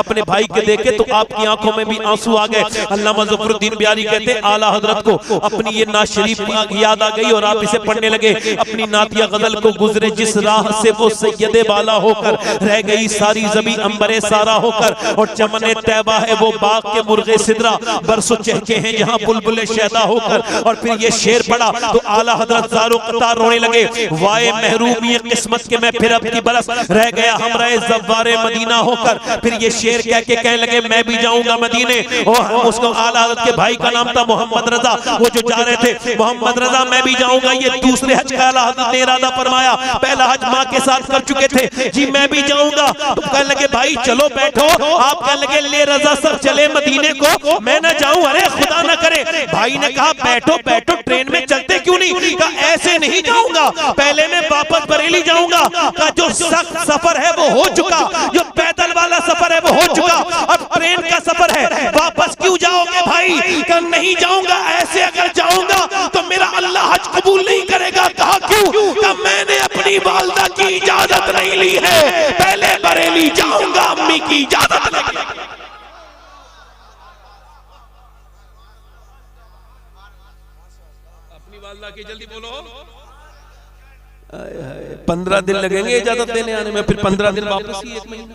अपने भाई के देखे तो आपकी आंखों में भी आंसू आ गए। अल्लामा ज़फ़रुद्दीन बिहारी कहते हैं आला हजरत को अपनी ये नात शरीफ याद आ गई और आप इसे पढ़ने लगे। अपनी नातिया गजल को गुजरे जिस राह से वो सैयदे बाला होकर, रह गई सारी ज़बी अंबरे सारा होकर, और चमने तैबा है वो बाग के मुर्गे सिदरा, बरसों चहके हैं जहां बुलबुले शैदा होकर। और फिर ये शेर पढ़ा तो आला हजरत ज़ारो कतार रोने लगे। वाए महरूमी किस्मत के मैं फिर अब की बरस, रह गया हमराए ज़व्वारे मदीना होकर। फिर ये शेर कह के कहने लगे मैं भी जाऊंगा मदीने। और उसको आला हजरत के भाई का नाम था मोहम्मद रजा, वो जो जा रहे थे, मोहम्मद रजा मैं भी जाऊंगा। ये दूसरे हज का आला हजरत ने इरादा फरमाया। पहला हज माँ के साथ कर चुके थे, जी मैं भी जाऊंगा। तो कहने लगे भाई चलो बैठो। आप कहने लगे ले रजा सब चले मदीने को, मैं ना जाऊं? अरे खुदा ना करे। भाई ने कहा बैठो बैठो, ट्रेन में चलते क्यों नहीं? कहा ऐसे नहीं जाऊंगा, पहले मैं वापस बरेली जाऊंगा। का जो सख्त सफर है वो हो चुका, जो पैदल वाला सफर है वो हो चुका, अब ट्रेन का सफर है, वापस क्यों जाओगे भाई? कहा नहीं जाऊंगा, ऐसे अगर जाऊंगा तो मेरा अल्लाह हज कबूल नहीं करेगा। कहा क्यों? कहा मैंने अपनी वालिदा की इजाजत नहीं ली है, पहले बरेली जाऊंगा, अम्मी की इजाजत लेके। अपनी वालिदा की जल्दी बोलो। 15 दिन लगेंगे इजाजत देने आने में, फिर 15 दिन वापस ही 1 महीना।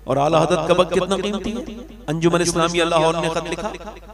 और आला हज़रत का वक्त कितना कीमती है। अंजुमन इस्लामिया लाहौर ने खत लिखा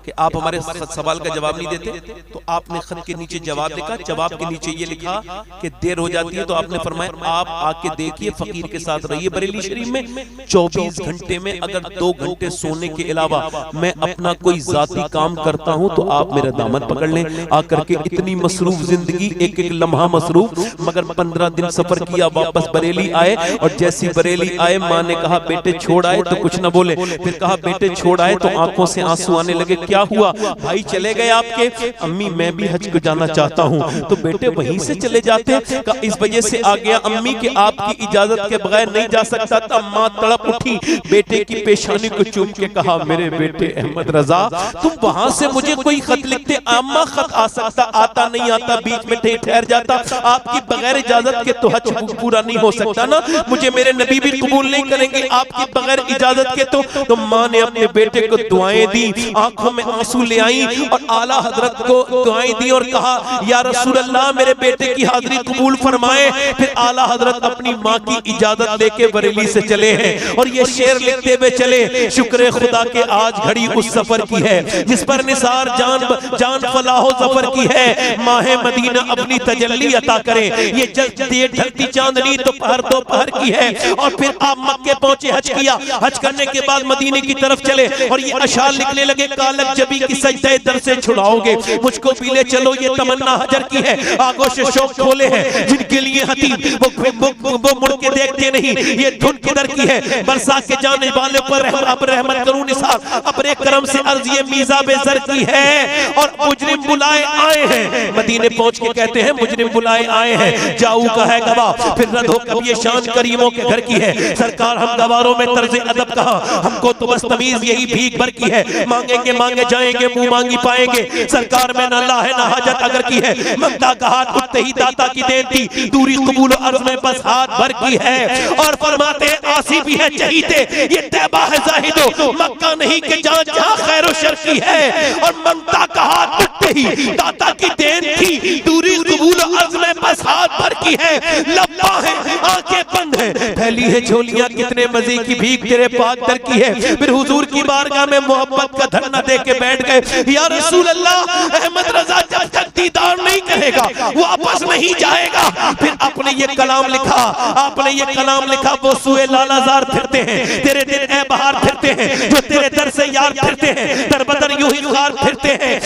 कि आप हमारे सवाल का जवाब नहीं देते, तो आपने खत के नीचे जवाब लिखा। जवाब के नीचे ये लिखा कि देर हो जाती है, तो आपने फरमाया आप आके देखिए, फकीर के साथ रहिए बरेली शरीफ में। 24 घंटे में अगर 2 घंटे सोने के अलावा मैं अपना कोई जाती काम करता हूं तो आप मेरा दामन पकड़ लें। आकर के इतनी मसरूफ जिंदगी, एक एक लम्हा मसरूफ, मगर 15 दिन सफर किया, वापस बरेली आए। और जैसी बरेली आए, माँ ने कहा बेटे छोड़ आए, तो कुछ न बोले। फिर कहा बेटे छोड़ आए, तो आंखों से आंसू आने लगे। क्या हुआ भाई, चले गए आपके? अम्मी मैं भी हज को जाना चाहता हूँ। तो बेटे वहीं से चले जाते। इस वजह से आ गया अम्मी कि आपकी इजाजत के बगैर नहीं जा सकता था। माँ तड़प उठी, बेटे की पेशानी को चूम के कहा मेरे बेटे अहमद रजा, तुम वहां से मुझे कोई खत लिखते। अम्मा खत आ सकता, आता नहीं आता, बीच में ठहर जाता। आपकी बगैर इजाजत के तो हज पूरा नहीं हो सकता ना, मुझे मेरे नबी भी कबूल नहीं करेंगे आपकी बगैर इजाजत के। तो माँ ने अपने बेटे को दुआएं दी, आंखों में आंसू ले आई और आला हजरत को दुआएं दी और कहा या रसूल अल्लाह मेरे बेटे की हाजिरी कबूल फरमाए। फिर आला हजरत अपनी माँ की इजाजत लेके बरेली से चले हैं और ये शेर लिखते हुए चले, शुक्र खुदा के आज घड़ी उस सफर की है जिस पर निसार जान फलाहो जफर की है। माहे मदीना अपनी तजल्ली अता करे, ये ढलती चांदनी दोपहर की है। और फिर आप मक्के पहुंचे, हज किया, हज करने के बाद मदीने की तरफ चले और ये अशार लिखने लगे, कालक जबी की सजदे दर से छुड़ाओगे, मुझको भी ले चलो, ये तमन्ना हजर की है। आगोश शौक खोले हैं जिनके लिए हतीब वो मुड़ के देखते नहीं, ये धुन किधर की है। बरसा के जाने वाले पर अब रहमत करूं निसार, अपने करम से अर्ज ये मीज़ा बेज़र की है। और मुजरिम बुलाए आए हैं, मदीने पहुंच के कहते हैं मुजरिम बुलाए आए हैं, जाऊ का है गवाह, फिर रद हो कब ये शान करीमों के घर की है। सरकार हम गवारों में तर्ज अदब कहा, हमको तो बस तमीज यही भीख भर की है। मांगेंगे मांगे जाएंगे, मुंह मांगी पाएंगे, सरकार में ना ला है ना हाजत अगर की है। ममता का हाथ उठते ही दाता की देन थी, दूरी कबूल अर्ज में बस हाथ भर की है। और फरमाते आसी भी है चहीते, ये तैबा है जाहिदो, मक्का नहीं कि जहां खैर शर की है। और ममता का हाथ उठते ही दाता की देन थी, दूरी कबूल अर्ज में बस हाथ भर की है। लब्बा है आंखें बंद है, फैली है झोलियां, कितने मजे की भीख तेरे पाक दर की है। फिर हुजूर की बारगाह में मोहब्बत का धरना दे के बैठ गए, या रसूल अल्लाह अहमद रजा जब तक दीदार नहीं करेगा वापस नहीं जाएगा। फिर आपने ये कलाम लिखा, आपने ये कलाम लिखा, वो सुए लालाजार फिरते हैं, तेरे दिन ए बहार फिरते हैं, जो तेरे दर से यार फिरते हैं, दर बदर यूं ही खार फिरते हैं।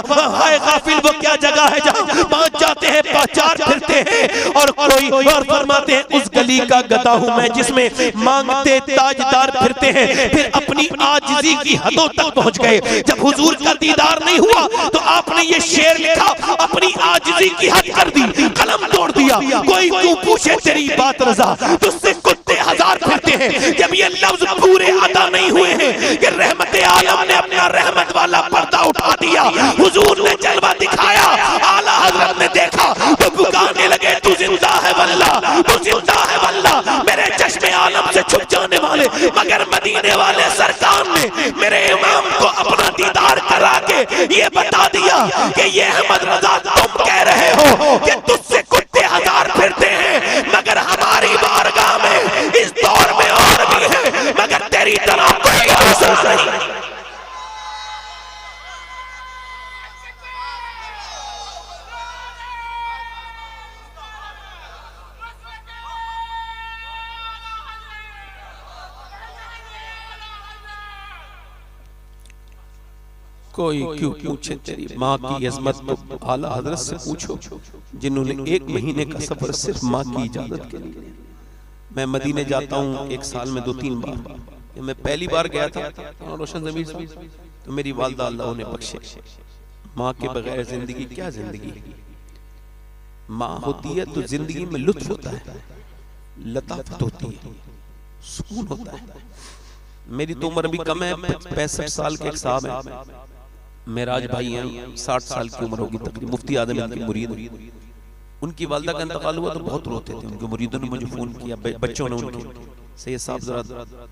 हाय गाफिल वो क्या जगह है जहां पहुंच जाते हैं पाचार फिरते हैं। और कोई और फरमाते हैं उस गली का गदा हूं मैं जिसमें मांगते ताजदार फिरते हैं। फिर अपनी आजिज़ी की हदों तक पहुंच गए। जब हुजूर का दीदार नहीं हुआ तो आपने ये शेर लिखा, अपनी आजिज़ी की हद कर दी, कलम तोड़ दिया। कोई क्यों पूछे तेरी बात रजा, तुझसे कुत्ते हजार फिरते हैं। जब ये लफ्ज पूरे अदा नहीं हुए हैं कि रहमत आलम ने अपना रहमत वाला पर्दा उठा दिया, हुजूर ने जलवा दिखाया, आला हजरत ने देखा तो पुकारने लगे तू जिंदा है वल्लाह, तू जिंदा है वल्लाह, मेरे चश्मे आलम से छुप जाने वाले। मगर मदीने वाले सरकार ने मेरे इमाम को अपना दीदार करा के ये बता दिया कि ये अहमद रजा तुम कह रहे हो कि तुझसे कुत्ते हजार फिरते हैं, मगर हमारी बारगाह में इस दौर में और भी है, मगर तेरी तरह कोई असर नहीं। कोई क्यों पूछे तेरी माँ की अजमत, तो आला हजरत से पूछो जिन्होंने 1 महीने का सफर सिर्फ माँ की इजाजत के लिए। मैं मदीने जाता हूँ 1 साल में 2-3 बार। मैं पहली बार गया था रोशन ज़मीर से, तो मेरी वालदा अल्लाह ने बख्शे। माँ के बगैर जिंदगी क्या जिंदगी। माँ होती है तो जिंदगी में लुत्फ होता है, लताफत होती है, सुकून होता है। मेरी तो उम्र भी कम है, 65 साल के एक साहब है, मेराज भाई हैं, 60 साल की उम्र होगी तकरीबन, मुफ्ती आदम इनकी मुरीद। उनकी वालदा का इंतकाल हुआ तो बहुत रोते थे। उनके मुरीदों ने मुझे फोन किया, बच्चों ने उनके से ये साहब जरा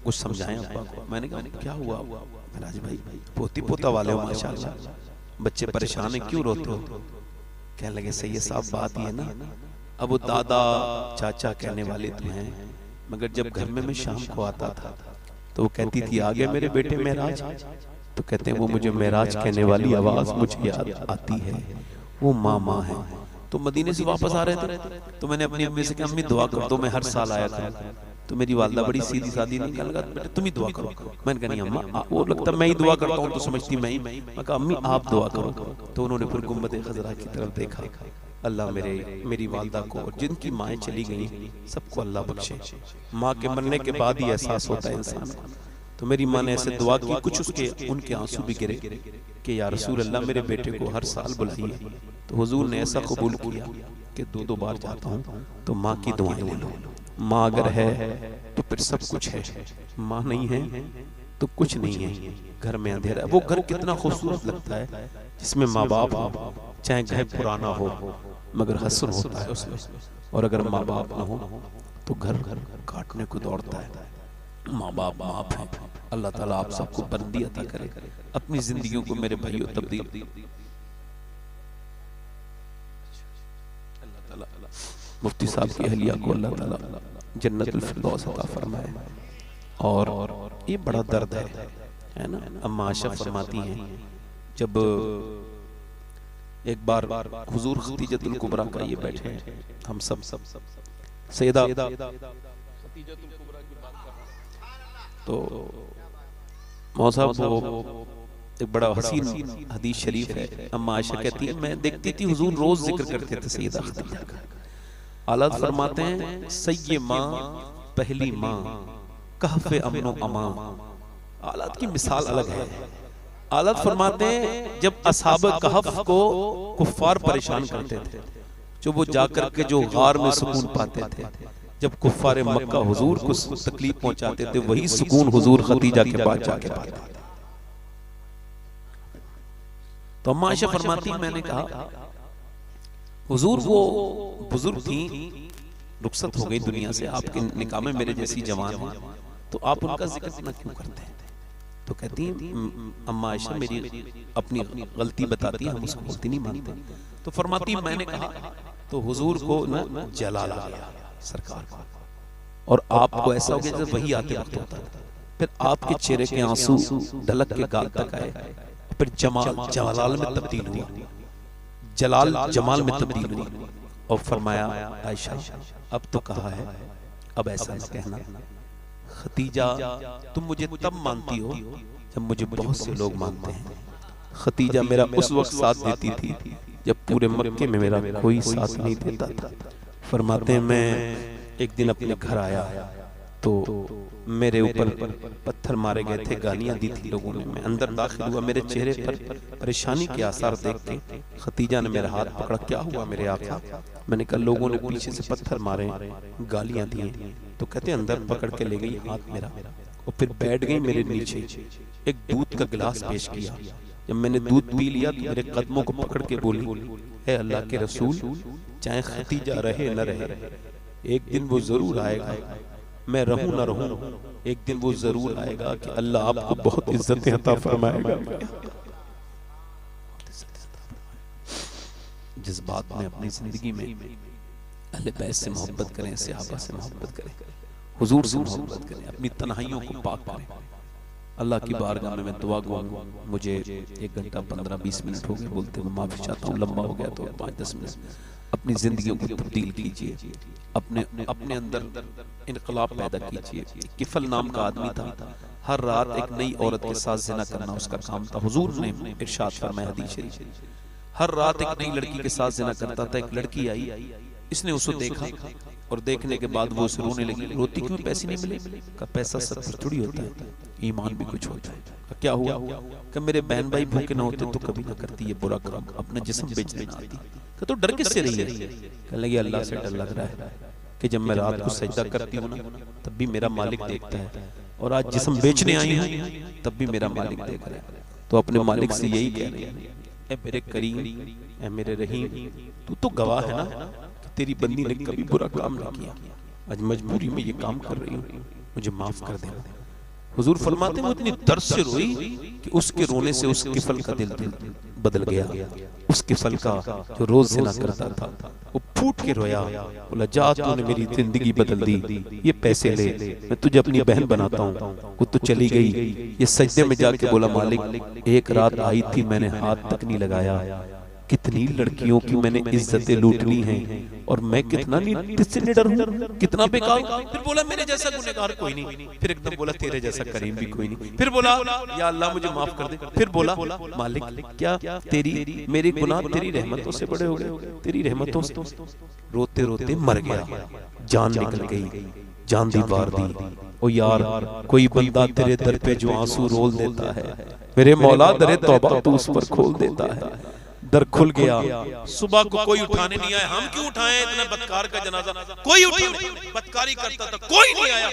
कुछ समझाएं अब्बा को। मैंने कहा क्या हुआ? मेराज भाई पोती पोता वाले हो माशाल्लाह, बच्चे परेशान है, क्यों रोते हो? कहने लगे सही साहब बात ये ना, अब वो दादा चाचा कहने वाले तो हैं, मगर जब घर में मैं शाम को आता था तो वो कहती थी आगे मेरे बेटे मेराज, तो कहते हैं वो मुझे मेराज कहने वाली आवाज मुझे याद आती है, वो माँ है। तो मदीने से वापस आ रहे थे तो मैंने अपनी अम्मी से कहा अम्मी दुआ कर दो, मैं हर साल आया करूं। तो मेरी वालदा बड़ी सीधी सादी नहीं, कहने लगा बेटा तुम ही दुआ करो। मैंने कहा नहीं अम्मा, वो लगता मैं ही दुआ करता हूँ तो समझती मैं ही। मैं कहा अम्मी आप दुआ करो। तो उन्होंने फिर गुम्बद खजरा की तरफ देखा, अल्लाह मेरी वालदा को और जिनकी माएँ चली गई सबको अल्लाह बख्शे। माँ के मरने के बाद ही एहसास होता है इंसान को। तो मेरी माँ ने ऐसे दुआ की, कुछ उनके आंसू भी गिरे कि या रसूल अल्लाह मेरे बेटे को हर साल बुलाइए। तो हुजूर ने ऐसा कबूल किया कि 2-2 बार जाता हूँ तो माँ की दुआएं ले लो। माँ अगर है तो फिर सब कुछ है, माँ नहीं है तो कुछ नहीं है। घर में अंधेरा है, वो घर कितना खूबसूरत लगता है जिसमें माँ बाप हो, चाहे घर पुराना हो मगर हसन होता है उसमें। और अगर माँ बाप ना हो तो घर काटने को दौड़ता है। माँ बाप माफ है। अल्लाह ताला आप सबको बंदी अता करे, अपनी जिंदगियों को मेरे भाइयों तब्दील। अल्लाह ताला मुफ्ती साहब की अहलिया को अल्लाह ताला जन्नतुल फिरदौस अता फरमाए। और ये बड़ा दर्द है ना। अम्मा आयशा फरमाती हैं जब एक बार हुजूर खदीजतुल कुबरा का ये बैठे हैं, हम सब सैयदा खदीजतुल कुबरा की बात कर रहे हैं, तो मौसा वो एक बड़ा हसीन हदीस शरीफ है। अम्मा आयशा कहती है मैं देखती थी हुजूर रोज जिक्र करते थे सैयदा खदीजा का। आलाद फरमाते हैं सैय्ये माँ पहली माँ कहफ़े अमनो अमा। आलाद की मिसाल अलग है। आलाद फरमाते हैं जब असहाब कहफ को कुफ्फार परेशान करते थे, जो वो जाकर के जो गार में सुकून पाते थे, जब कुफ्फार मक्का हुजूर को तकलीफ पहुंचाते थे वही सुकून हुजूर खदीजा के पास जाके पाते थे। तो अम्मा आयशा फरमाती मैंने कहा हुजूर वो बुजुर्ग थी, रुखसत हो गई दुनिया से, आपके निकाह में मेरे जैसी जवान है, तो आप उनका जिक्र इतना क्यों करते हैं? तो कहती अम्मा आयशा मेरी अपनी गलती बताती है, हम उसको गलती नहीं मानते। तो फरमाती मैंने कहा तो हुजूर को ना जलाल आ गया सरकार को, और आपको ऐसा हो गया जैसे वही आते वक्त होता था। फिर आपके चेहरे के आंसू ढलक के गाल तक आए, फिर जमाल जलाल में तब्दील हुआ, जलाल जमाल में तब्दील हुई। और फरमाया आयशा अब तो कहा है, अब ऐसा न कहना। खदीजा तुम मुझे तब मानती हो जब मुझे बहुत से लोग मानते हैं। खदीजा मेरा उस वक्त साथ देती थी जब पूरे मक्के में मेरा कोई साथ नहीं देता था। फरमाते हैं मैं एक दिन अपने घर आया तो मेरे ऊपर पत्थर मारे गए थे, गालियां दी थी लोगों ने। मैं अंदर दाखिल हुआ, मेरे चेहरे पर परेशानी के आसार देख के खदीजा ने मेरा हाथ पकड़ा, क्या हुआ मेरे आका? मैंने कहा लोगों ने पीछे से पत्थर मारे, गालियां दी। तो कहते अंदर पकड़ के ले गई हाथ मेरा और फिर बैठ गई मेरे नीचे, एक दूध का गिलास पेश किया। जब मैंने दूध पी लिया तो मेरे कदमों को पकड़ के बोली है अल्लाह के रसूल, चाहे खदीजा रहे न रहे, एक दिन वो जरूर आएगा, मैं रहूं ना रहूं, एक दिन वो जरूर आएगा कि अल्लाह आपको बहुत इज्जतें अता फरमाएगा। जिस बात में अपनी जिंदगी में अहले बैत से मोहब्बत करें, सहाबा से मोहब्बत करें, हुजूर से मोहब्बत करें, अपनी तन्हाइयों को पाक करें। अल्लाह की बारगाह में मैं दुआ गूंगा। मुझे 1 घंटा 15-20 मिनट हो गए बोलते हुए, माफी चाहता हूँ, लंबा हो गया तो 5-10 मिनट। अपनी जिंदगियों को तब्दील कीजिए, अपने अंदर इनकलाब पैदा कीजिए। किफल नाम का आदमी था, हर रात एक नई औरत के साथ ज़िना करना उसका काम था। हुजूर ने इरशाद फरमाया हदीस शरीफ, हर रात एक नई लड़की के साथ ज़िना करता था। एक लड़की आई, इसने उसको देखा और देखने के बाद वो उसे रोने लगी। रोती क्यों? पैसे नहीं मिले? का पैसा सब कुछ थोड़ी होता है, ईमान भी कुछ होता है। क्या हुआ? कि मेरे बहन भाई भूखे ना होते तो कभी ना करती ये बुरा काम, अपना जिस्म बेचने ना आती। तो डर किससे रही है? कहने लगी अल्लाह से डर लग रहा है कि जब मैं रात को सजदा करती हूँ ना तब भी मेरा मालिक देखता है, और आज जिस्म बेचने आई हूँ तब भी मेरा मालिक देख रहा है। तो अपने मालिक से यही कह रही है, ए मेरे करीम, ए मेरे रहीम, तू तो गवाह है ना कि तेरी बंदी ने कभी बुरा काम नहीं किया, आज मजबूरी में ये काम कर रही हूँ, मुझे माफ कर देना। हुजूर फरमाते वो इतनी दर्द से रोई कि उसके रोने से उस किफल का दिल बदल गया। उसके फल का जो रोज जिना करता था वो फूट के रोया, बोला जा तूने मेरी जिंदगी बदल दी, ये पैसे ले, मैं तुझे अपनी बहन बनाता हूँ। वो तो चली गई। ये सजदे में जाके बोला मालिक एक रात आई थी मैंने हाथ तक नहीं लगाया, कितनी लड़कियों की मैंने इज्जतें लूट ली हैं और मैं कितना निडर हूँ, कितना बेकार। फिर बोला मेरे जैसा गुनहगार कोई नहीं। फिर एकदम बोला तेरे जैसा करीम भी कोई नहीं। फिर बोला या अल्लाह मुझे माफ कर दे। फिर बोला मालिक क्या तेरी मेरे गुनाह तेरी रहमतों से बड़े हो गए, तेरी रहमतों से। रोते रोते मर गया, जान निकल गई, जान दी वार दी। ओ यार कोई बंदा तेरे दर पे जो आंसू रोल देता है, मेरे मौला दरे तौबा तू उस पर खोल देता है। दर खुल गया, सुबह को कोई उठाने नहीं आया। हम क्यों उठाएं इतना बदकार का जनाजा, कोई उठाने बदकारी करता था, कोई नहीं आया।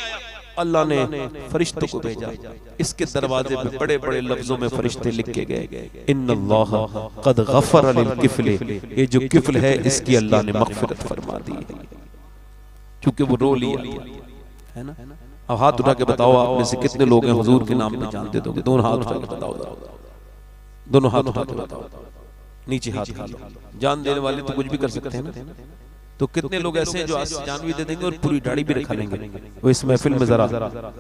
अल्लाह ने फरिश्तों को भेजा, इसके दरवाजे पे बड़े बड़े लफ्जों में फरिश्ते लिख के गए, इन्नल्लाह क़द गफ़र लिल किफ़्ल, ये जो किफ़्ल है इसकी अल्लाह ने मग़फ़िरत फरमा दी है, क्योंकि वो रो लिया है ना। अब हाथ उठा के बताओ आप में से कितने लोग हैं हुजूर के नाम पे जान दे दोगे? दोनों हाथ उठा के बताओ, दोनों हाथ उठा के बताओ, नीचे हाथ खा लो। जान देने वाले तो कुछ भी कर सकते हैं ना। तो कितने लोग ऐसे हैं जो आज जान भी दे देंगे और पूरी दाढ़ी भी रखा लेंगे। वो इस महफिल में जरा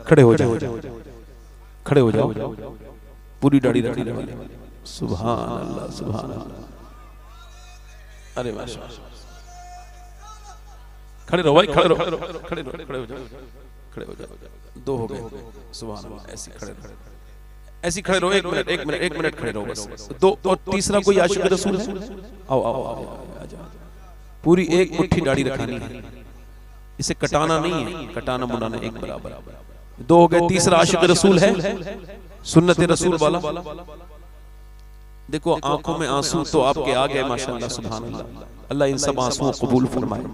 खड़े हो जाओ, खड़े हो जाओ, पूरी दाढ़ी रखने वाले। सुभान अल्लाह, सुभान अल्लाह। अरे माशाअल्लाह, खड़े रहो भाई, खड़े रहो, खड़े रहो, खड़े हो जाओ, खड़े हो जाओ। दो हो गए, सुभान अल्लाह। ऐसे खड़े रहो, ऐसी खड़े रहो, एक मिनट खड़े रहो बस। दो और तीसरा कोई आशिक रसूल है? आओ आओ आओ, आ जाओ। पूरी एक मुट्ठी दाढ़ी रखानी है, इसे कटाना नहीं है, कटाना मुड़ाना एक बराबर। दो हो गए, तीसरा आशिक रसूल है, सुन्नत रसूल वाला। देखो आंखों में आंसू तो आपके आ गए माशाअल्लाह, सुभान अल्लाह। अल्लाह इन सब आंसुओं को कबूल फरमाए,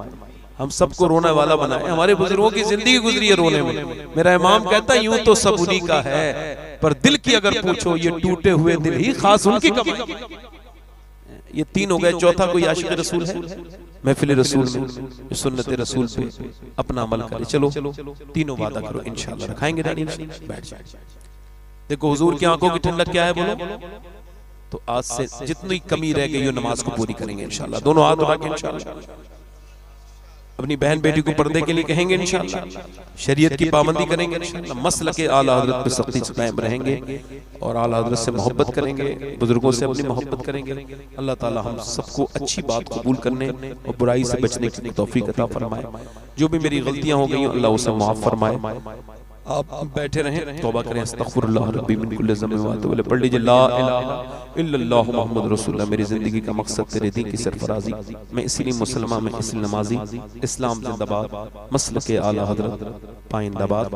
हम सबको रोने वाला बनाए। हमारे बुजुर्गों की जिंदगी गुजरी है रोने में। मेरा इमाम कहता है यूं तो सब उन्हीं का है, पर दिल की अगर पूछो ये टूटे हुए दिल ही खास उनकी कमाई। ये तीन हो गए, चौथा कोई आशिक रसूल है महफिल रसूल में, सुन्नत रसूल पे अपना अमल करे। चलो तीनों वादा करो इंशाअल्लाह रखाएंगे दाढ़ी, बैठ जाए। देखो हुजूर की आंखों की ठंडक क्या है बोलो, तो आज से जितनी कमी रह गई हो नमाज को पूरी करेंगे इंशाअल्लाह। दोनों हाथ उठा के इंशाअल्लाह अपनी बहन बेटी को पर्दे के लिए कहेंगे इंशाअल्लाह, शरीयत की पाबंदी करेंगे इंशाअल्लाह, मसल के आला हजरत पे सख्ती से कायम रहेंगे और आला हजरत से मोहब्बत करेंगे, बुजुर्गों से अपनी मोहब्बत करेंगे। अल्लाह ताला हम सबको अच्छी बात कबूल करने और बुराई से बचने की तौफीक अता फरमाए। जो भी मेरी गलतियां हो गई अल्लाह उसे माफ फरमाए। आप बैठे रहें, तौबा करें, अस्तगफिरुल्लाह रब्बी मिन कुल्लि ज़म्बिन व अतूबु इलैह, पढ़ लीजिए ला इलाहा इल्लल्लाहु मुहम्मदुर रसूलुल्लाह। मेरी जिंदगी का मकसद तेरे दीन की सरफराजी, मैं इसीलिए मुसलमान, मैं इसलिए नमाजी। इस्लाम जिंदाबाद, मसलक आला हजरत पाइंदाबाद।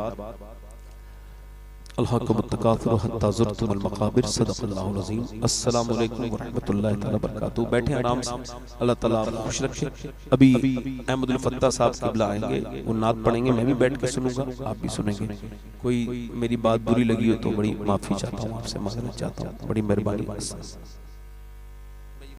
अल्लाहुम्मा तकासुर हत्ता ज़ुरतुमुल मक़ाबिर, सदक़ल्लाहुल अज़ीम। अस्सलामु अलैकुम व रहमतुल्लाहि तआला व बरकातुहू। बैठे आराम से, अल्लाह ताला आपको खुश रखे। अभी अहमदुल फत्ता साहब क़िबला आएंगे, वो नात पढ़ेंगे, मैं भी बैठ के सुनूंगा, आप भी सुनेंगे। कोई मेरी बात बुरी लगी हो तो बड़ी माफ़ी चाहता हूँ, आपसे माफ़ी चाहता हूँ, बड़ी मेहरबानी।